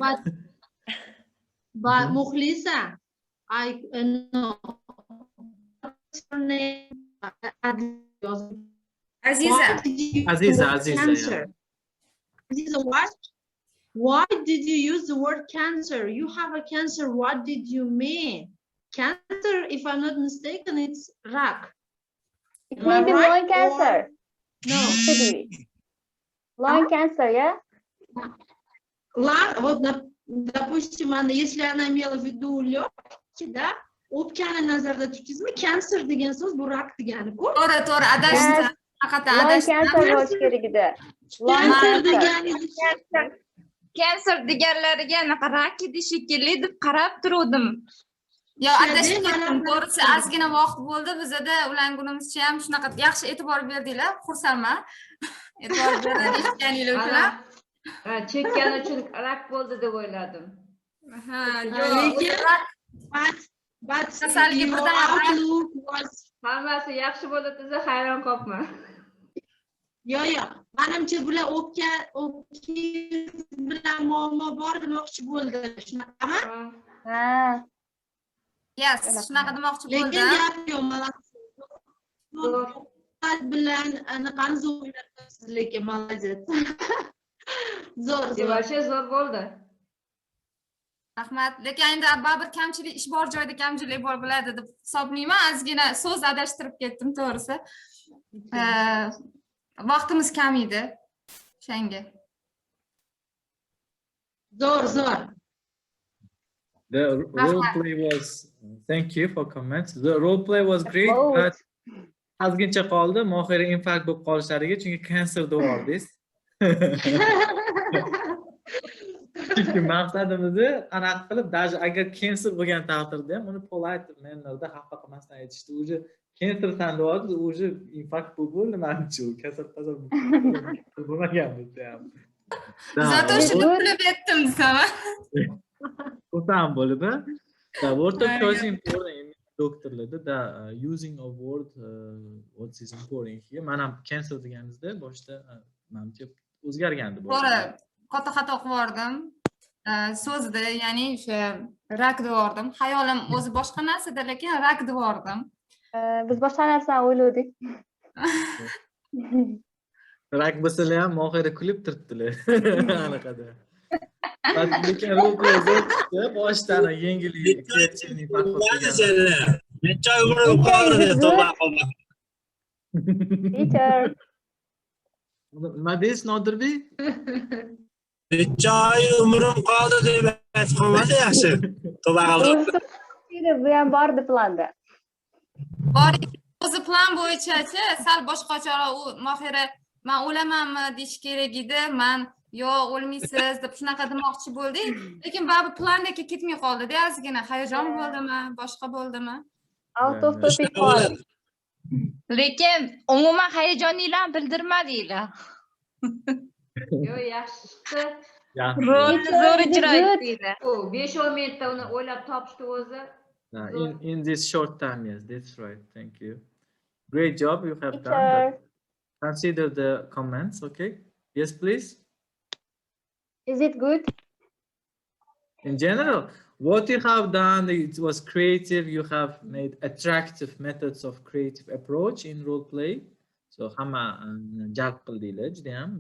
But Mukhlisa, I know what's your name? Aziza. Aziza, Aziza, what? Why did you use the word cancer? You have a cancer. What did you mean? Cancer, if I'm not mistaken, it's rak. It may be lung cancer. No. Lung cancer, yeah? Вот, допустим, если она имела в виду легкие, да, o'pkani nazarda tutdingizmi, cancer degan so'z bu rak degani-ku. To'g'ri, adashdi. Lung cancer bo'lishi kerak edi. Lung cancer. Cancer deganlariga anaqa rak edi shekilli deb qarab turuvdim. Yo, adashib ketdim. To'g'risi, ozgina vaqt bo'ldi. Bizada ulangunimizcha ham shunaqa yaxshi e'tibor berdinglar. Xursandman. E'tibor berib eshitganinglar uchun. Chekkani uchun rak bo'ldi deb o'yladim. Ha, yo'q. Hammasi yaxshi bo'ldi desa hayron qolibman. Yo, menimcha bular o'pka bilan muammo bor demoqchi bo'ldi. Shunaqami? Ha. Yes, shunaqa demoqchi bo'ldi. Lekin gap yo'q, mana bilan anaqani zo'r o'ylabsiz, lekin молодец. Zo'r. Devashe zo'r bo'ldi. Rahmat. Lekin endi baribir kamchilik, ish bor joyda kamchilik bor bo'ladi deb hisoblayman. Ozgina so'z adashtirib ketdim, to'g'risi. Vaqtimiz kam edi. O'shanga. Zo'r. The role play was, thank you for comments. The role play was great, but ozgincha qoldi. Mohira infarkt bo'lib qolishlariga, chunki cancer degandingiz. Chunki maqsadimizni anaqa qilib, даже agar cancer bo'lgan taqdirda ham uni polite mannerda xafa qilmasdan aytishdi. Уже cancer sandiqdi, уже infarkt bo'ldi, menimcha u kasal bo'lmagan bo'lsa ham. Zato shuni bilib aytdim desam. Xursand bo'lib, what is important in doktorlarda da using of word what is important here. Men ham cancer deganingizda boshda Menimcha o'zgargandi bu. To'g'ri, katta xato qilib yubordim. So'zda, ya'ni o'sha rak deb yubordim. Xayolim o'zi boshqa narsada, lekin rak deb yubordim. Biz boshqa narsani o'yladik. Rak bo'lsalar ham mohira kulib turibdilar. Anaqada. Lekin ruhi zo'r chiqdi. Boshdan yengillik, kreativlik farq qilgan. Necha umrim qoldi deb tavba qildim. Teacher. Nima deysiz, Nodirbek? Necha umrim qoldi deb aytqolmadi yaxshi. Tavba qildim. Bu ham bordi planda. Bor, o'zi plan bo'yicha-chi, sal boshqacharoq u Mohira, men o'lamanmi deyish kerak edi. Men yo o'lmaysiz deb shunaqa demoqchi bo'ldik, lekin baribir plandagi ketmay qoldi-da, ozgina hayajon bo'ldimi, boshqa bo'ldimi? Out of topic qoldi. Lekin umuman hayajoninglarni bildirmadinglar. Yo, yaxshi chiqdi. Rolni zo'r ijro etdinglar. 5-10 minutda uni o'ylab topishdi o'zi. In this short time, yes, that's right. Thank you. Great job you have done. Teacher. But consider the comments, okay? Yes, please. Is it good? In general, what you have done, it was creative. You have made attractive methods of creative approach in role play. So, hamma jalb qildinglar, juda ham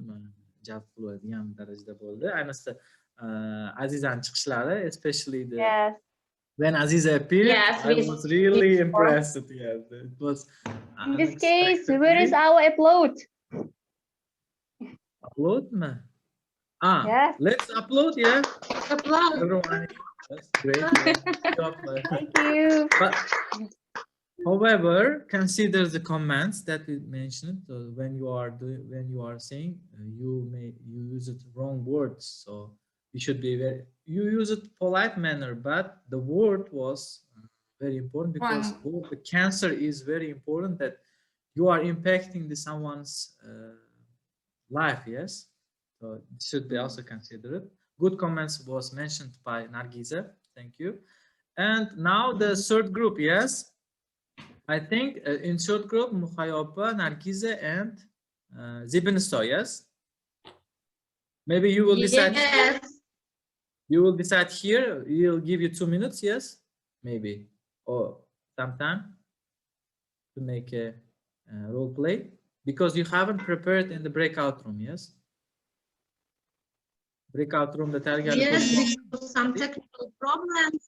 jalb qiladigan darajada bo'ldi. Ayniqsa Azizani chiqishlari, especially the Yes. when Aziza appeared, Yes, I was really impressed. Yes, it was. In this case, where is our upload? Upload, man? Yes. Let's upload, yeah. Applaud. Everyone, that's great. Good job, Thank you. But however, consider the comments that we mentioned. So when you are saying, you use it wrong words. So you should be you use it polite manner, but the word was very important because the cancer is very important, that you are impacting someone's life. Yes, so it should be also considered. Good comments was mentioned by Nargiza. Thank you. And now the third group. Yes, I think in third group Mukhayopa, Nargiza, and Zibinisto. Yes, maybe you will decide. Yes. You will decide here. We'll give you 2 minutes. Yes, maybe, or sometime to make a role play, because you haven't prepared in the breakout room. Yes, breakout room. The target. Yes, because some technical problems.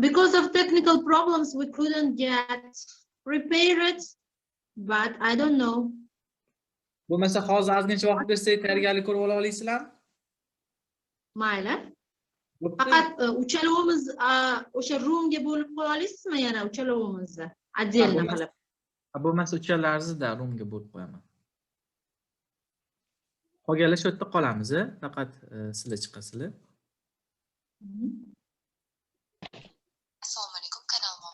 Because of technical problems, we couldn't get prepared, but I don't know. Bo'lmasa hozir ozgincha vaqt bersak tayyorgarlik ko'rib ola olasizlarmi? Mayli. Faqat uchalovimiz o'sha roomga bo'lib qo'ya olasizmi yana uchalovimizni отдельно qilib? Bo'lmasa uchalaringizni roomga bo'lib qo'yaman. Qolganlar shu yerda qolamiz, faqat sizlar chiqasizlar. Assalomu alaykum, kanalimga.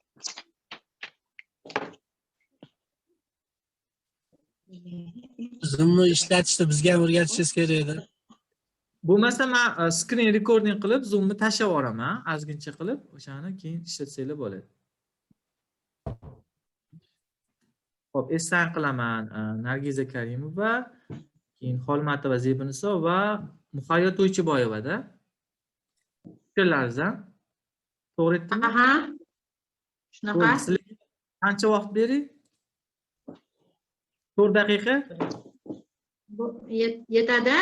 Zoomni ishlatishni bizga ham o'rgatishingiz kerak edi. Bo'lmasa men screen recording qilib zoomni tashlab yuboraman, ozgincha qilib, o'shani keyin ishlatsanglar bo'ladi. Xo'p, esdan qilaman, Nargiza Karimova, keyin Xolmatova Zebiniso va Muhayyo To'ychiboyevada. Fikrlaringiz ham to'g'ri aytdimmi? Aha. Shunaqa. Qancha vaqt bering? 4 daqiqa? Yetadi?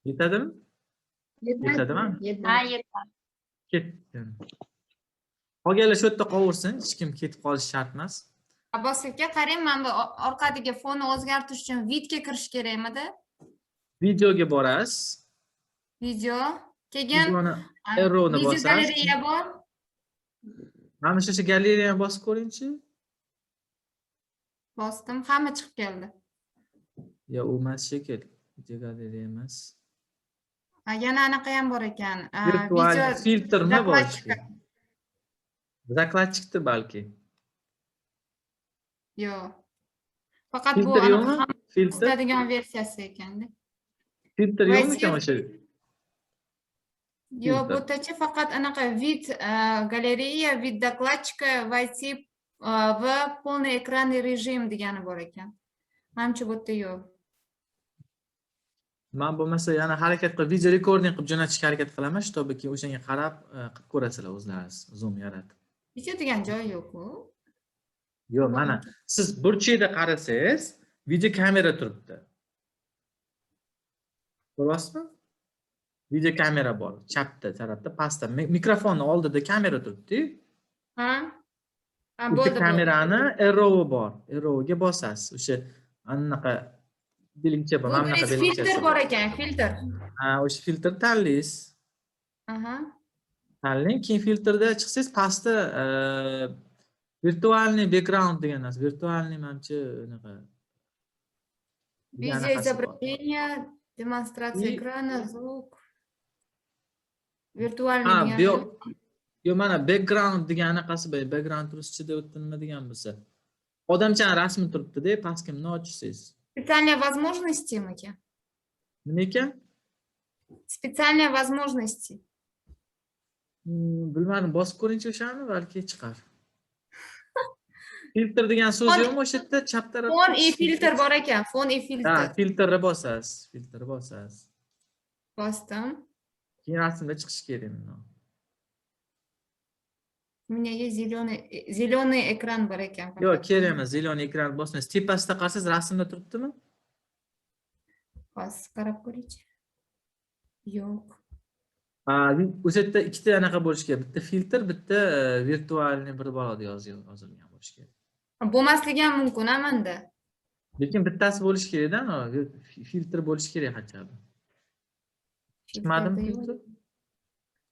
Yetadimi? Yetadimi? Ha, yetadi. Ketdi. Qolganlar shu yerda qolaversin, hech kim ketib qolish shart emas. Abbos aka, qarang, men bu orqadagi fonni o'zgartirish uchun vidga kirish kerakmidi? Videoga borasiz. Video, keyin arrowni video bosasiz. galereya bor. Mana shu galereyani bosib ko'ring-chi. Bosdim, hamma chiqib keldi. Yo, u emas shekil. Video galereya emas. Yana anaqa ham bor ekan. Virtual filtrmi bor? Zakladchikdir balki. Yo'q. Faqat bu Filtr yo'qmi? Filtr. degan versiyasi ekanda. Filtr yo'qmi ekan o'sha? Yo'q, bu tachi faqat anaqa vid galereya, vid dokladchika, войти в полный экранный режим degani bor ekan. Menimcha bu yerda yo'q. Men bo'lmasa yana harakat qilib video recording qilib jo'natishga harakat qilaman, shtobi keyin o'shanga qarab qilib ko'rasizlar o'zlaringiz zoom yaratib. Video degan joy yo'q-ku. Yo'q, mana siz burchakda qarasangiz, video kamera turibdi. Ko'ryapsizmi? Video kamera bor, chapda tarafda, pastda mikrofonning oldida kamera turibdi. Ha? Ha, O'sha bo'ldi. kamerani arrow bor. Arrowga bosasiz. O'sha anaqa belgicha bor, mana bunaqa belgichasi. Filtr bor ekan, filtr. Ha, o'sha filtr tanlaysiz. Aha. Tanlang, keyin filtrda chiqsangiz pastda virtualniy background degan narsa, virtualniy menimcha unaqa. Video изображение, демонстрация экрана, звук. Virtualniy Ha, degan. yo mana background degan anaqasi bor. Background ruschada o'tdi nima degan bo'lsa. Odamchani rasmi turibdi-da, pastga buni ochsangiz. Специальные возможности, Мики. Nima ekan? Специальные возможности. Bilmadim, bosib ko'ringchi o'shani, balki chiqar. Filtr degan so'z yo'qmi o'sha yerda chap tarafda? Fon и filtr bor ekan, fon и filtr. Ha, filtrni bosasiz, filtrni bosasiz. Bosdim. Keyin rasmda chiqishi kerak bundan. У меня есть зеленый экран bor ekan. Yo'q, kerak emas, zелёный ekran bosmaysiz. Tepasida qarasangiz rasmda turibdimi? Hozir qarab ko'ring-chi. Yo'q. O'sha yerda ikkita anaqa bo'lishi kerak. Bitta filtr, bitta virtualniy bir balada yozilgan bo'lishi kerak. Bo'lmasligi ham mumkin amanda. Lekin bittasi bo'lishi kerak-da, filtr bo'lishi kerak hajabi. Chiqmadimi filtr?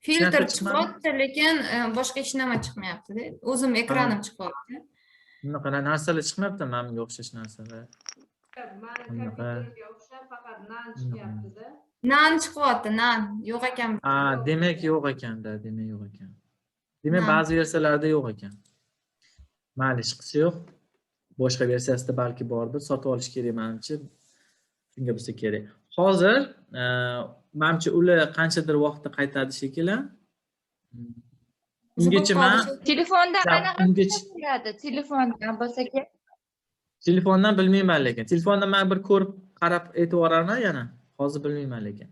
Filtr chiqyapti, lekin boshqa hech nima chiqmayapti-da. O'zim ekranim chiqyapti. Bunaqa narsalar chiqmayapti, menga o'xshash narsalar. Mani kompyuterga o'xshab faqat nan chiqyapti-da. Nan chiqyapti, nan. Yo'q ekan. Demak yo'q ekan-da, demak yo'q ekan. Demak ba'zi versiyalarda yo'q ekan. Mayli, chiqisi yo'q. Boshqa versiyasida balki bordir, sotib olish kerak menimcha. Shunga bo'lsa kerak. Hozir menimcha ular qanchadir vaqtda qaytadi shekilli. Ungacha men telefondan qanaqa bo'ladi? Telefondan bo'lsa kerak. Telefondan bilmayman lekin. Telefondan men bir ko'rib qarab aytib yuboraman yana. Hozir bilmayman lekin.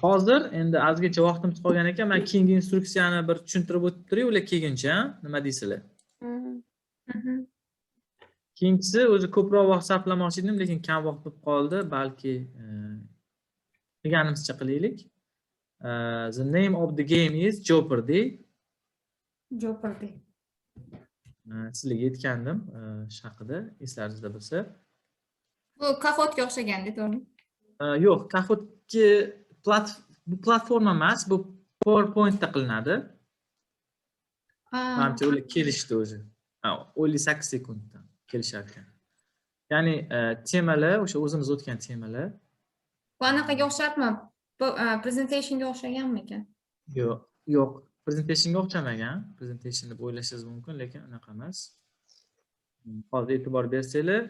Hozir endi ozgacha vaqtimiz qolgan ekan, men keyingi instruksiyani bir tushuntirib o'tib turay, ular kelguncha, nima deysizlar? Keyingisi o'zi ko'proq vaqt sarflamoqchi edim, lekin kam vaqt bo'lib qoldi, balki qilganimizcha qilaylik. The name of the game is Jeopardy. Jeopardy. Sizlarga aytgandim haqida, eslaringizda bo'lsa. Bu Kahootga o'xshaganda, to'g'rimi? Yo'q, Kahootga bu platforma emas, bu PowerPointda qilinadi. Menimcha ular kelishdi o'zi. 58 sekundda kelishar ekan. Ya'ni temalar, o'sha o'zimiz o'tgan temalar. Bu anaqaga o'xshatmi? Presentationga o'xshaganmi ekan? Yo'q, presentationga o'xshamagan. Presentation deb o'ylashingiz mumkin, lekin unaqa emas. Hozir e'tibor bersanglar,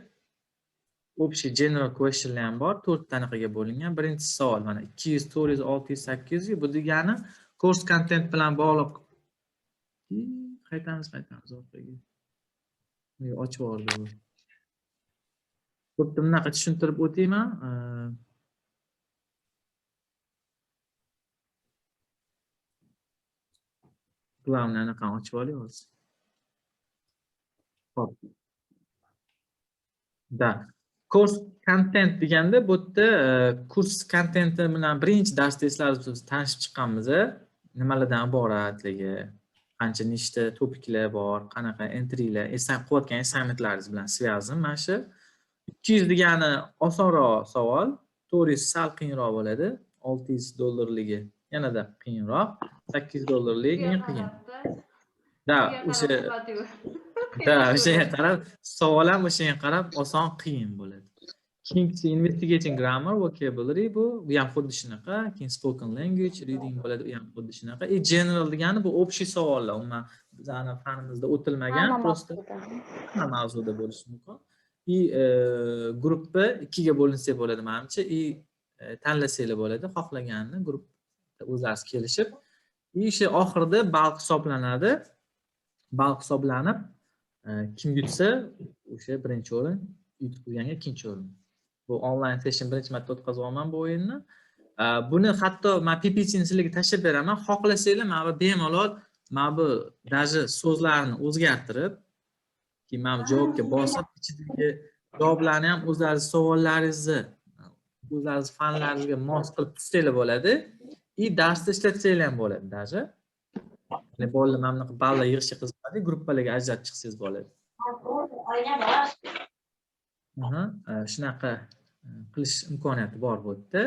общий general questionlar ham bor, 4 ta anaqaga bo'lingan. Birinchi savol mana 200, 400, 600, 800 bu degani course content bilan bog'liq. Qaytamiz orqaga. Ochib yubordi bu. Xuddi bunaqa tushuntirib o'tayman. Globni anaqani ochib olay hozir. Xo'p. Course content deganda bu yerda kurs kontenti bilan birinchi darsda eslarsiz tanishib chiqqanmiz. Nimalardan iboratligi, qancha nechta topiklar bor, qanaqa entrylar, qilayotgan assignmentlaringiz bilan связан. Mana shu 200 degani osonroq savol, 400 sal qiyinroq bo'ladi, $600 yanada qiyinroq, $800 eng qiyin. O'shaga qarab, savol ham o'shaga qarab oson qiyin bo'ladi. Keyingisi investigating grammar, vocabulary bu ham xuddi shunaqa, keyin spoken language, reading bo'ladi, u ham xuddi shunaqa. General degani bu общий savollar, umuman bizning fanimizda o'tilmagan, просто hamma mavzuda bo'lishi mumkin. Guruhni 2 ga bo'linsa bo'ladi menimcha, tanlasanglar bo'ladi, xohlaganini guruhda o'zlariz kelishib, o'sha oxirida ball hisoblanadi. Ball hisoblanib, kim yutsa, o'sha birinchi o'rin, yutib qo'yganga ikkinchi o'rin. Bu onlayn session birinchi marta o'tkazib olman bu o'yinni. Buni hatto men PPT'ni sizlarga tashlab beraman. Xohlasanglar mana bu bemalol mana bu даже so'zlarni o'zgartirib, keyin mana bu javobga bosib, ichidagi javoblarni ham o'zlaringiz savollaringizni, o'zlaringiz fanlaringizga mos qilib tutsanglar bo'ladi. Darsda ishlatsanglar ham bo'ladi даже. Ya'ni bolalar mana bunaqa ballar yig'ishga qiziqadi, gruppalarga ajratib chiqsangiz bo'ladi. Shunaqa qilish imkoniyati bor bu yerda.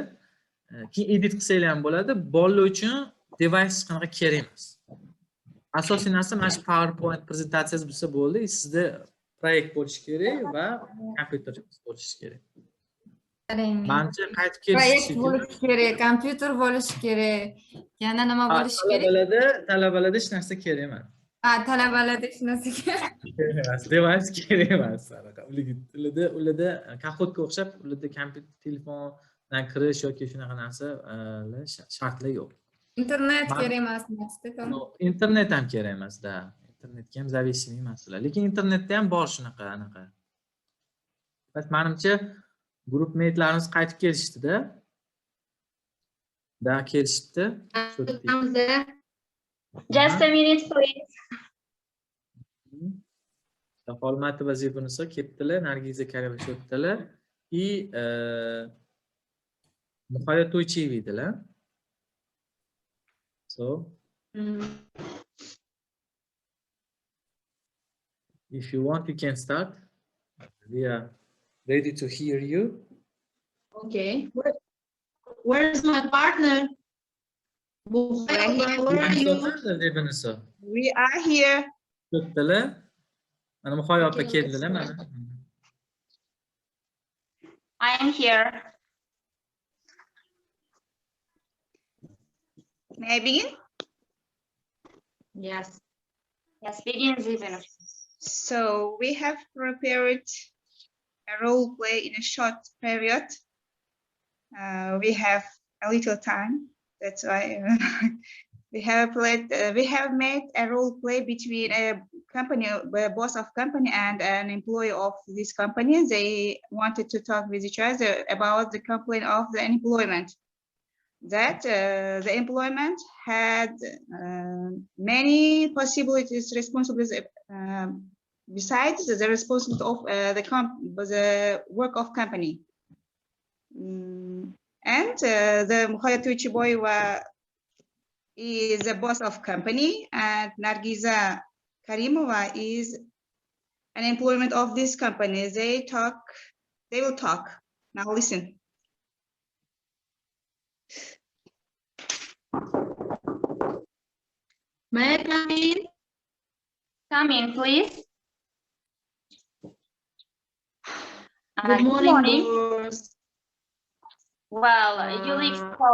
Keyin edit qilsanglar ham bo'ladi. Bolalar uchun device qanaqa kerak emas. Asosiy narsa mana shu PowerPoint prezentatsiyasi bo'lsa bo'ldi. Sizda proyekt bo'lishi kerak va kompyuter bo'lishi kerak. Menimcha qaytib Proyekt bo'lishi kerak, kompyuter bo'lishi kerak. Yana nima bo'lishi kerak? Talabalarda hech narsa kerak emas. Talabalarda hech narsa kerak emas. Device kerak emas. Ularda kahotka o'xshab, ularda kompyuter, telefondan kirish yoki shunaqa narsalar shartlar yo'q. Internet kerak emas. Internet ham kerak emas, da. Internetga ham zavishli emaslar. Lekin internetda ham bor shunaqa, anaqa. Bas menimcha groupmate'larimiz qaytib kelishdi-da. Kelishibdi. Just a minute, please. Olmati va Zebunisa ketdilar, Nargiza Karima ketdilar. Muhayya To'ychiyevdilar. So, if you want, you can start. We are ready to hear you. Okay. Where's my partner? Where are you? We are here. I am here. May I begin? Yes. Yes, begin, Zibin. So we have prepared a role play in a short period. We have a little time. That's why we have made a role play between a company, a boss of company and an employee of this company. They wanted to talk with each other about the complaint of the employment. That the employment had many possibilities, responsibilities besides the responsibility of the work of company. And the Mukhayatuchi boy is the boss of company, and Nargiza Karimova is an employment of this company. They will talk. Now listen. May I come in? Come in, please. Good morning. Well, you look so.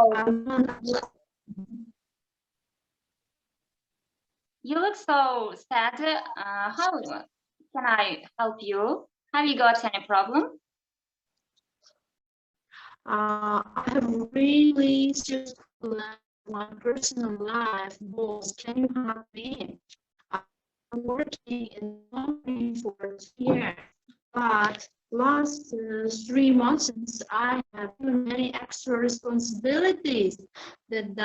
You look so sad. How can I help you? Have you got any problem? I have really stressful my personal life, boss. Can you help me? I'm working in the company for 2 years, but last 3 months I have many extra responsibilities that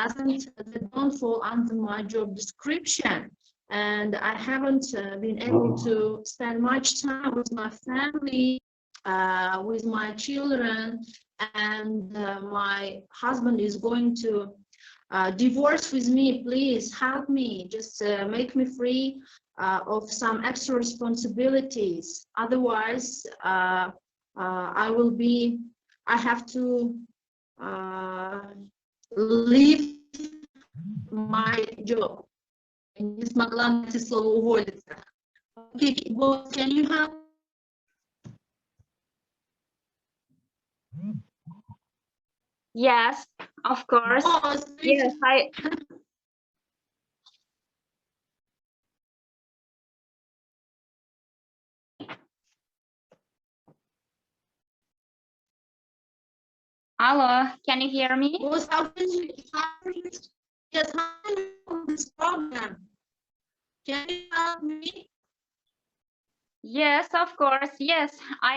don't fall under my job description, and I haven't been able to spend much time with my family, with my children, and my husband is going to divorce with me. Please help me, just make me free of some extra responsibilities. Otherwise, I have to leave my job. Не смогла найти слово уволиться. Okay, boss, can you help? Yes, of course. Boss, Yes, Hello, can you hear me? boss, how can you yes, how can you solve this problem? Can you help me? Yes, of course. Yes, I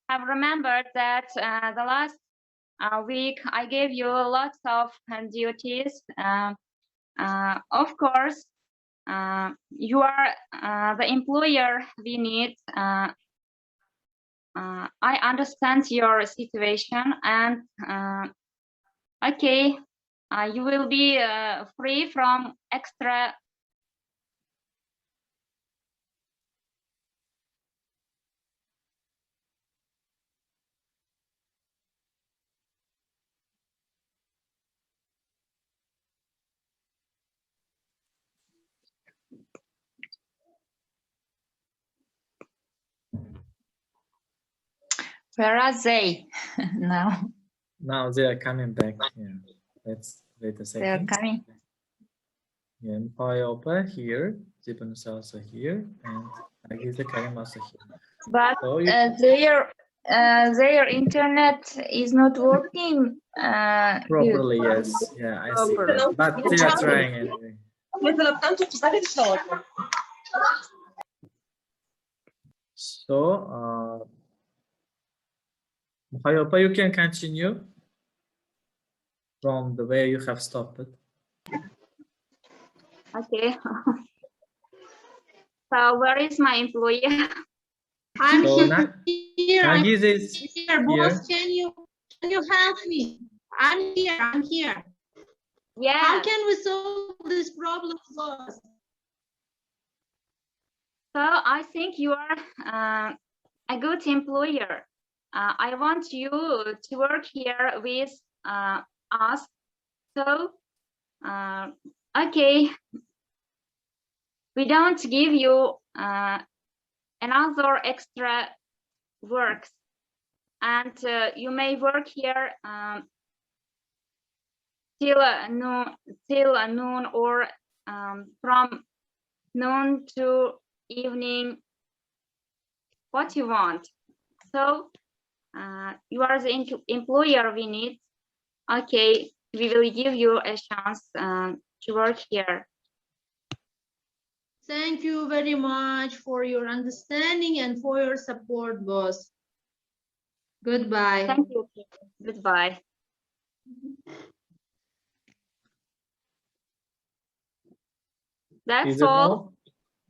have remembered that the last week, I gave you lots of duties. Of course, you are the employer we need. I understand your situation, and okay, you will be free from extra. Where are they now? Now they are coming back. Yeah. Let's wait a second. They are coming. Yeah, Payopa here, Japan is also here, and Agiza Karim also here. But So you, their internet is not working properly, good. yes. Yeah, I see that. But they are trying anyway. So, Payopa, you can continue from the way you have stopped it. Okay. So where is my employer? I'm So here. I'm Nargiz is here, boss. Can you help me? I'm here. Yeah. How can we solve this problem, boss? So I think you are a good employer. I want you to work here with us. So, okay, we don't give you another extra works, and you may work here till noon or from noon to evening, what you want. So you are the employer we need. Okay, we will give you a chance to work here. Thank you very much for your understanding and for your support, boss. Goodbye. Thank you. Goodbye. That's Is it all.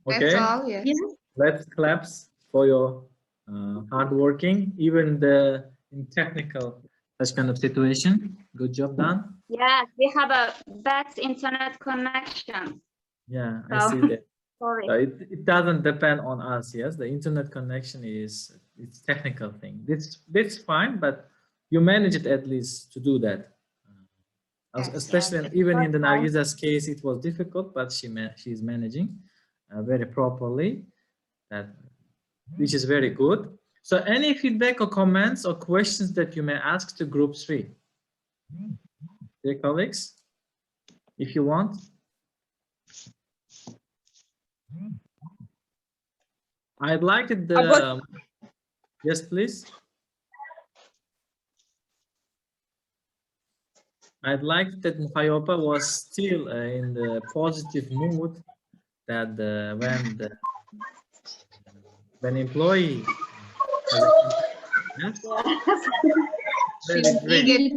Okay. That's all, yes. Let's clap for your hard working, even in technical such kind of situation. Good job done. Yes, we have a bad internet connection. Yeah, So, I see that. Sorry. So it doesn't depend on us. Yes, the internet connection it's technical thing. This fine, but you manage it at least to do that. Yes, Especially yes. even in the Nargiza's case, it was difficult, but she's managing very properly. Which is very good. So any feedback or comments or questions that you may ask to group 3? Dear colleagues, if you want. I'd like it yes, please. I'd like that Mukhayopa was still in the positive mood that when employee yes? Very great.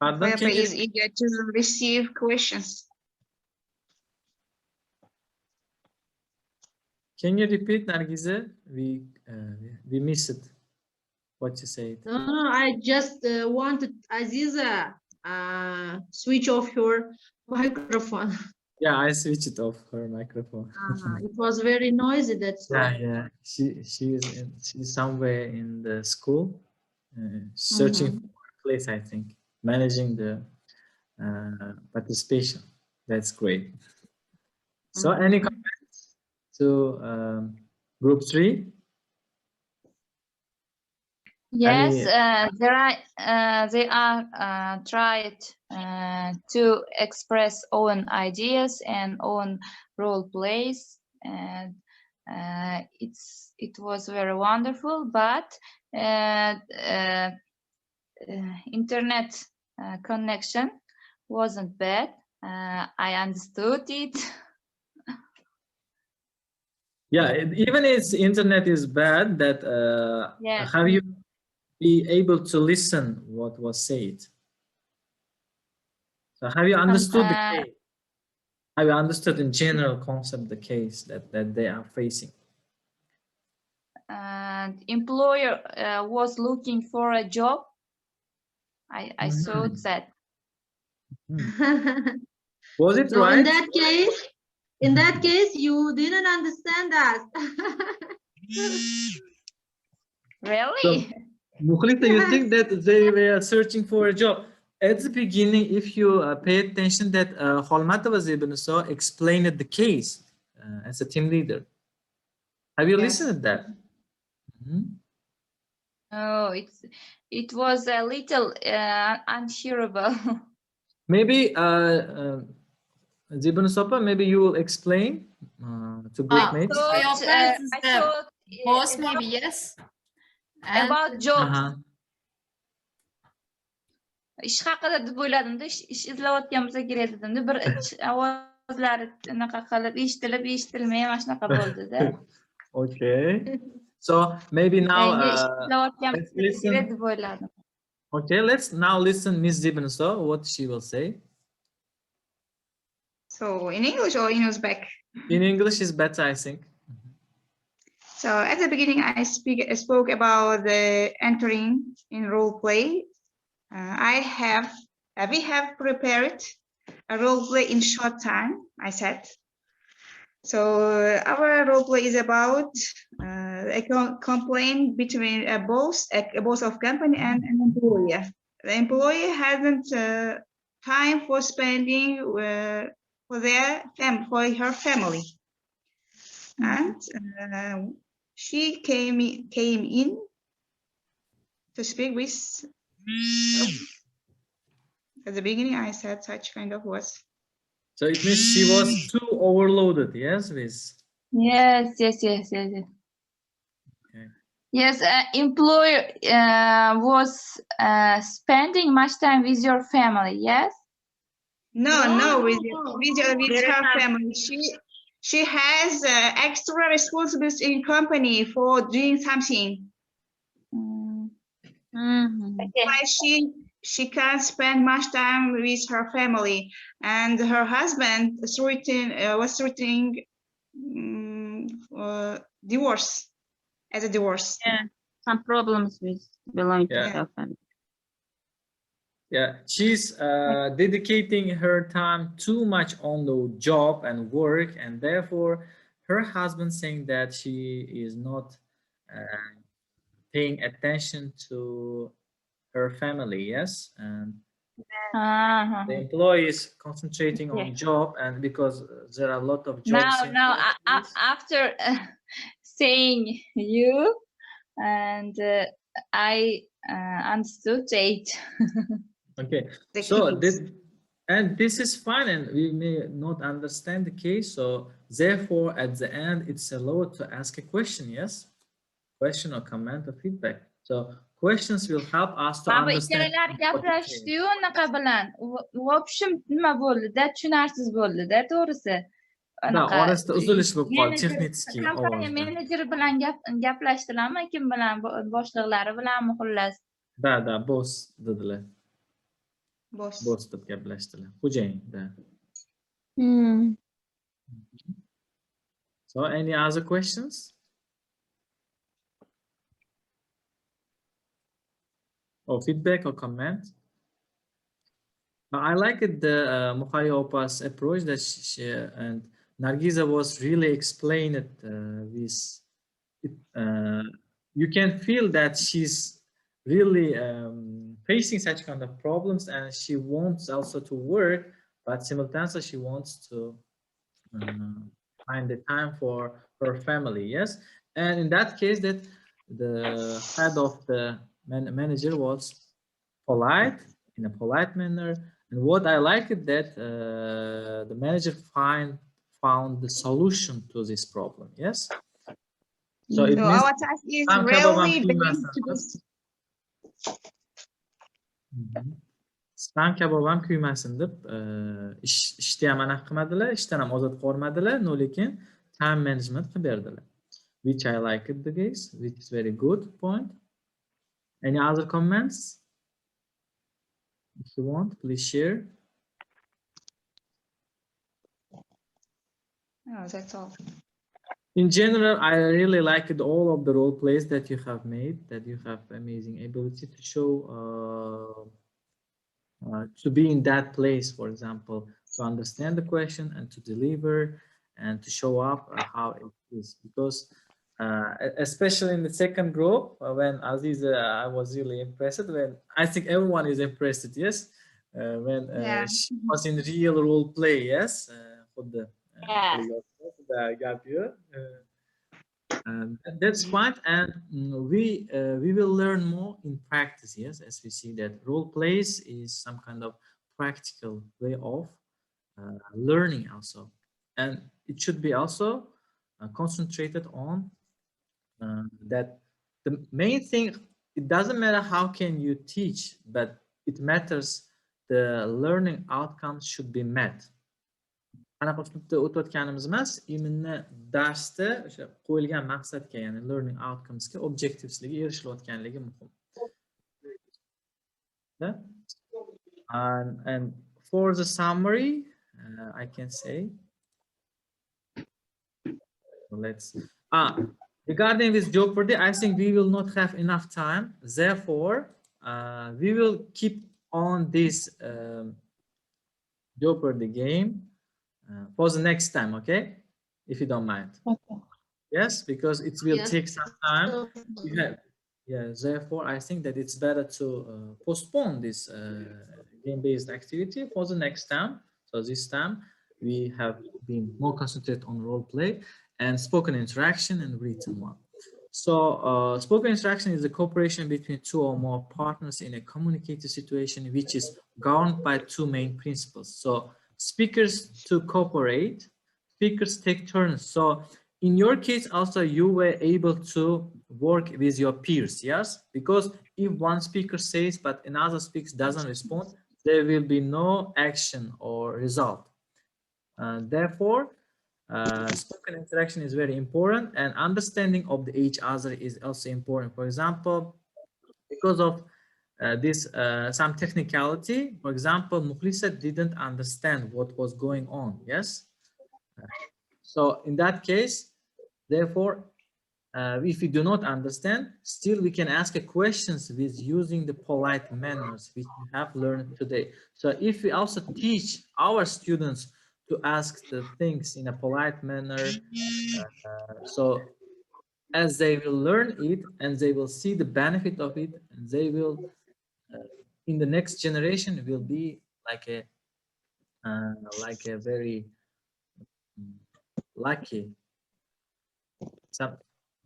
Pardon, Papa is eager to receive questions. Can you repeat, Nargize? We missed what you said. No, I just wanted Aziza switch off your microphone. Yeah, I switched off her microphone. It was very noisy. That's why. Yeah. She's somewhere in the school, searching for a place. I think managing the participation. That's great. So, any comments to group 3? Yes, they are tried to express own ideas and own role plays, and it was very wonderful. But internet connection wasn't bad. I understood it. Yeah, even if internet is bad, that Yes. have you be able to listen what was said? So have you understood the case? Have you understood in general concept the case that they are facing? And employer was looking for a job. I thought that. Was it So right? in that case, you didn't understand us. Really? Mukhlita, you think that they were searching for a job? At the beginning, if you pay attention, that Holmatova Zebnuso explained the case as a team leader. Have you listened to that? No, it was a little unhearable. Maybe Zebnusopa, maybe you will explain to group mates. I thought boss, maybe, yes. about jobs. Uh-huh. Ish haqida deb o'yladimda, ish izlayotgan bo'lsa kerak dedimda, bir ovozlari anaqa qilib eshitilmay mana shunaqa bo'ldida. Okay. So maybe now Let's listen. Okay, let's now listen Miss Zibnuso, what she will say. So in English or in Uzbek? In English is better, I think. So at the beginning, I spoke about the entering in role play. We have prepared a role play in short time, I said. So our role play is about a complaint between a boss of company and an employer. The employee hasn't time for spending for her family, and she came in to speak with. At the beginning, I said such kind of words. So it means she was too overloaded, yes, with. Yes. Okay. Yes, employer was spending much time with your family, yes? No, with her family. She has extra responsibilities in company for doing something. Why she can't spend much time with her family, and her husband was threatening divorce. As a divorce. Yeah, some problems with belonging to her family. Yeah, she's dedicating her time too much on the job and work, and therefore her husband saying that she is not paying attention to her family, yes, and the employee is concentrating on job, and because there are a lot of jobs. Now, after saying you, and I understood it. Okay, so this is fine, and we may not understand the case, so therefore at the end it's allowed to ask a question, yes, question or comment or feedback. So questions will help us to understand. Gaplashdi-yu unaqa bilan. В общем, nima bo'ldi-da, tushunarsiz bo'ldi-da, to'g'risi. Orasida uzilish bo'lib qoldi, texnический kompaniya menejeri bilan gaplashdilarmi, kim bilan, boshliqlari bilanmi, xullas. Da, boss dedilar. Boss deb gaplashdilar. Xo'jayin, da. So any other questions? Or feedback or comment? I like it, the Mukhari Opa's approach that she and Nargiza was really explained it with. You can feel that she's really facing such kind of problems, and she wants also to work, but simultaneously she wants to find the time for her family. Yes, and in that case, that the head of the manager was polite, in a polite manner, and what I like is that the manager found the solution to this problem. Yes. So it means our task is really Stan kabob ham kuymasin deb ishda ham anaqa qilmadilar, ishdan ham ozod qolmadilar, lekin time management qilib berdilar, which I like it, the case, which is very good point. Any other comments? If you want, please share. No, that's all. In general, I really liked all of the role plays that you have made, that you have amazing ability to show, to be in that place, for example, to understand the question and to deliver and to show up how it is. Because especially in the second group, when Aziz, I was really impressed, when I think everyone is impressed, yes, when she was in real role play, yes, for the gap year. That's fine, and we will learn more in practice, yes, as we see that role plays is some kind of practical way of learning also, and it should be also concentrated on that the main thing, it doesn't matter how can you teach, but it matters the learning outcomes should be met. Qanaqa uslubda o'tayotganimiz emas, imенно darsda o'sha qo'yilgan maqsadga, ya'ni learning outcomesga, objectivesga erishilayotganligi muhim. And for the summary, I can say, let's regarding this Jeopardy, I think we will not have enough time. Therefore, we will keep on this Jeopardy game for the next time, okay? If you don't mind. Okay. Yes, because it will take some time. Therefore, I think that it's better to postpone this game-based activity for the next time. So this time, we have been more concentrated on role play and spoken interaction and written one. So spoken interaction is a cooperation between two or more partners in a communicative situation, which is governed by two main principles. So speakers to cooperate, speakers take turns. So in your case also, you were able to work with your peers, yes? Because if one speaker says but another speaker doesn't respond, there will be no action or result. Therefore, spoken interaction is very important, and understanding of each other is also important. For example, because of this some technicality, for example, Mukhlisa didn't understand what was going on, yes? So in that case, therefore, if we do not understand, still we can ask questions with using the polite manners which we have learned today. So if we also teach our students to ask the things in a polite manner, so as they will learn it and they will see the benefit of it, and they will in the next generation will be like a very lucky.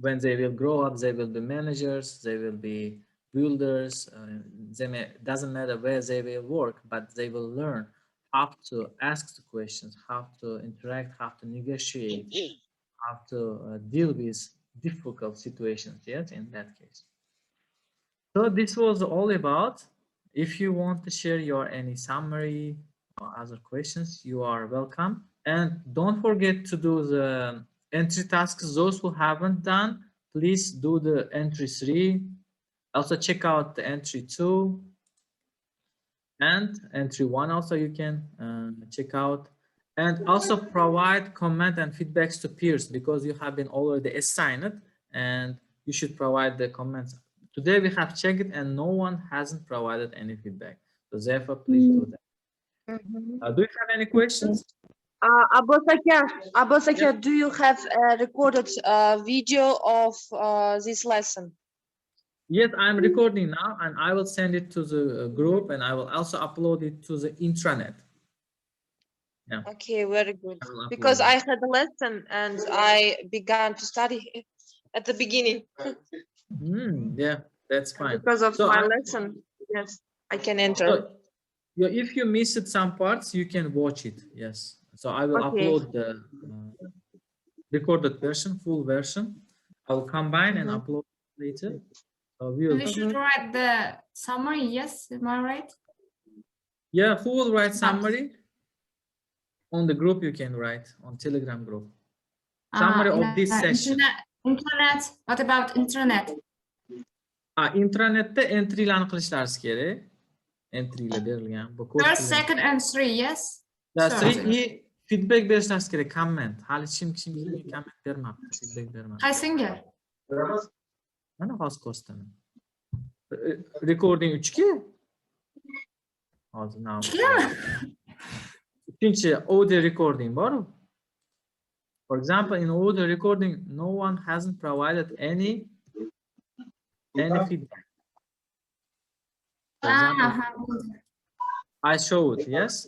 When they will grow up, they will be managers, they will be builders. Doesn't matter where they will work, but they will learn how to ask the questions, how to interact, how to negotiate, how to deal with difficult situations. Yes, in that case. So this was all about. If you want to share your any summary or other questions, you are welcome. And don't forget to do the entry tasks. Those who haven't done, please do the entry 3. Also check out the entry 2 and entry 1. Also you can check out, and also provide comment and feedbacks to peers, because you have been already assigned and you should provide the comments. Today we have checked and no one hasn't provided any feedback. So therefore, please do that. Do you have any questions? Abbas Aka, do you have a recorded video of this lesson? Yes, I'm recording now, and I will send it to the group, and I will also upload it to the intranet. Yeah. Okay, very good. Because I had a lesson and I began to study at the beginning. Yeah, that's fine. Because of my lesson, yes, I can enter. So, if you missed some parts, you can watch it. Yes. So I will upload the recorded version, full version. I will combine and upload later. So we should write the summary. Yes, am I right? Yeah, who will write summary? On the group you can write, on Telegram group. Summary of this session. Internet. What about internet? Intranetda entrylarni qilishlaringiz kerak. Entrylar berilgan. Bu kod First, qilingan. second, and 3, yes? Three Sorry. и feedback berishlaringiz kerak. Comment. Hali kim comment bermabdi, feedback bermabdi. Qaysinga? Mana hozir ko'rsataman. Recording 3 ga. Hozir now. Ikkinchi audio recording bor. For example, in audio recording, no one hasn't provided any feedback. For example, I showed, yes,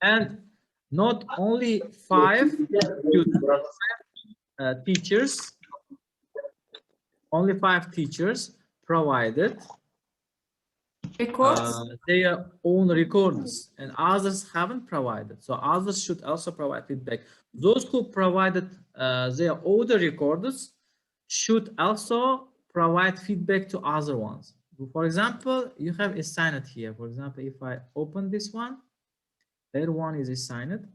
and not only 5 teachers, only 5 teachers provided their own records, and others haven't provided. So others should also provide feedback. Those who provided their audio recorders should also provide feedback to other ones. For example, you have assigned here. For example, if I open this one, that one is assigned.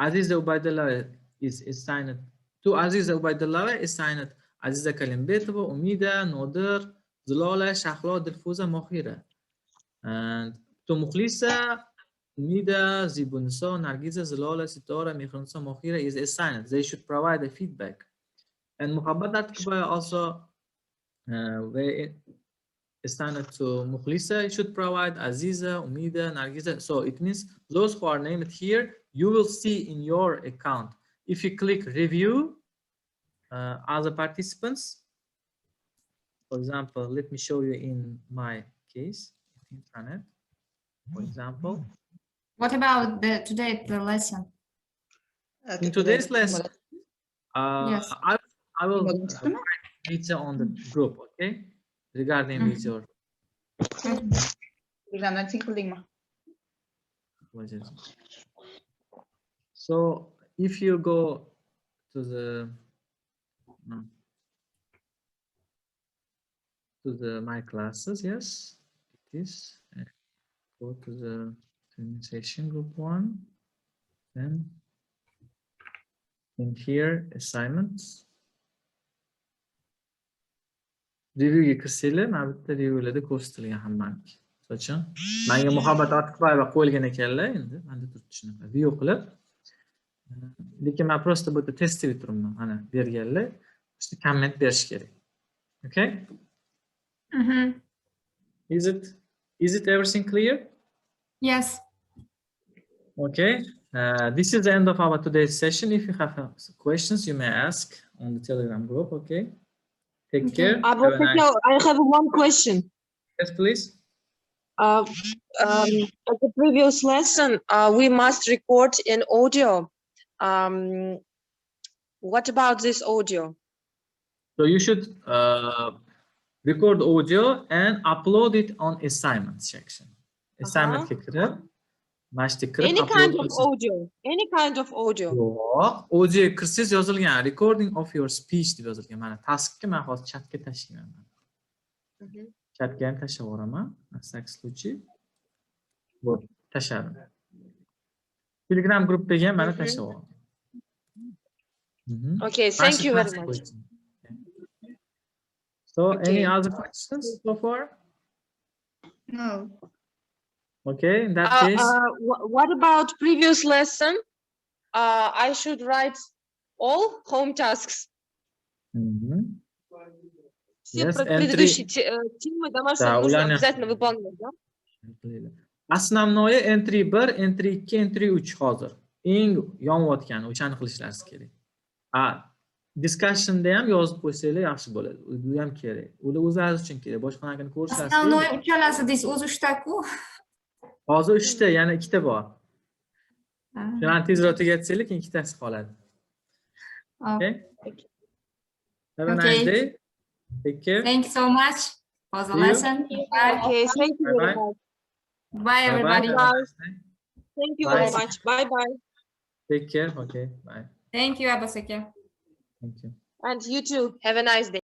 Aziza Ubaydullah is assigned to Aziza Ubaydullah assigned Aziza Kalimbetova, Umida, Nodir, Zulala, Shahlo, Dilfuza, Mohira. And to Mukhlisa, Umida, Zibunso, Nargiza, Zulala, Sitora, Mikhunso, Mohira is assigned. They should provide the feedback. And Muhabbadat Kibaya also assigned to Mukhlisa, it should provide Aziza, Umida, Nargiza. So it means those who are named here, you will see in your account. If you click review other participants, for example, let me show you in my case, internet, for example. What about the lesson? In today's lesson, Yes. I will write later on the group, okay? Regarding video. So if you go to the my classes, yes, it is. Go to the training session group 1, then in here assignments. Reviewga kirsanglar, mana bu yerda reviewlarda ko'rsatilgan hammaki. So'chun menga Muhabbat Atiqbayeva qo'yilgan ekanlar, endi menda turibdi shunaqa view qilib. Lekin men prosta bu yerda testga turibman. Mana berganlar, işte comment berish kerak. Okay? Is it everything clear? Yes. Okay. This is the end of our today's session. If you have questions, you may ask on the Telegram group. Okay. Take care. I have one question. Yes, please. At the previous lesson, we must record an audio. What about this audio? So you should record audio and upload it on assignment section. Assignment kirib, any kind of audio. Any kind of audio. Audio kirsiz yozilgan recording of your speech deb yozilgan. Mana taskga men hozir chatga tashlayman. Chatga ham tashlab yuboraman. Asak случай. Bu tashladim. Telegram gruppaga ham mana tashlab yuboraman. Okay, thank you very much. So any other questions so far? No. Okay, in that case. What about previous lesson? I should write all home tasks. Yes, предыдущие темы домашние нужно обязательно выполнять, да? Основное entry 1, entry 2, entry 3 hozir. Eng yonayotgani o'shani qilishlaringiz kerak. Discussionda ham yozib qo'ysanglar yaxshi bo'ladi. Bu ham kerak. Ular o'zlari uchun kerak. Boshqanaqani ko'rishlaringiz kerak. Основной uchalasi deysiz, o'zi 3ta-ku. Hozir 3ta, yana 2ta bor. Shuni tezroq tugatsanglar, lekin 2tasi qoladi. Okay. Have a nice day. Take care. Thank you so much for the lesson. Bye. Okay, thank you very much. Bye, everybody. Bye. Thank you very much. Bye bye. Take care. Okay. Bye. Thank you, Abaseke. Thank you. And you too. Have a nice day.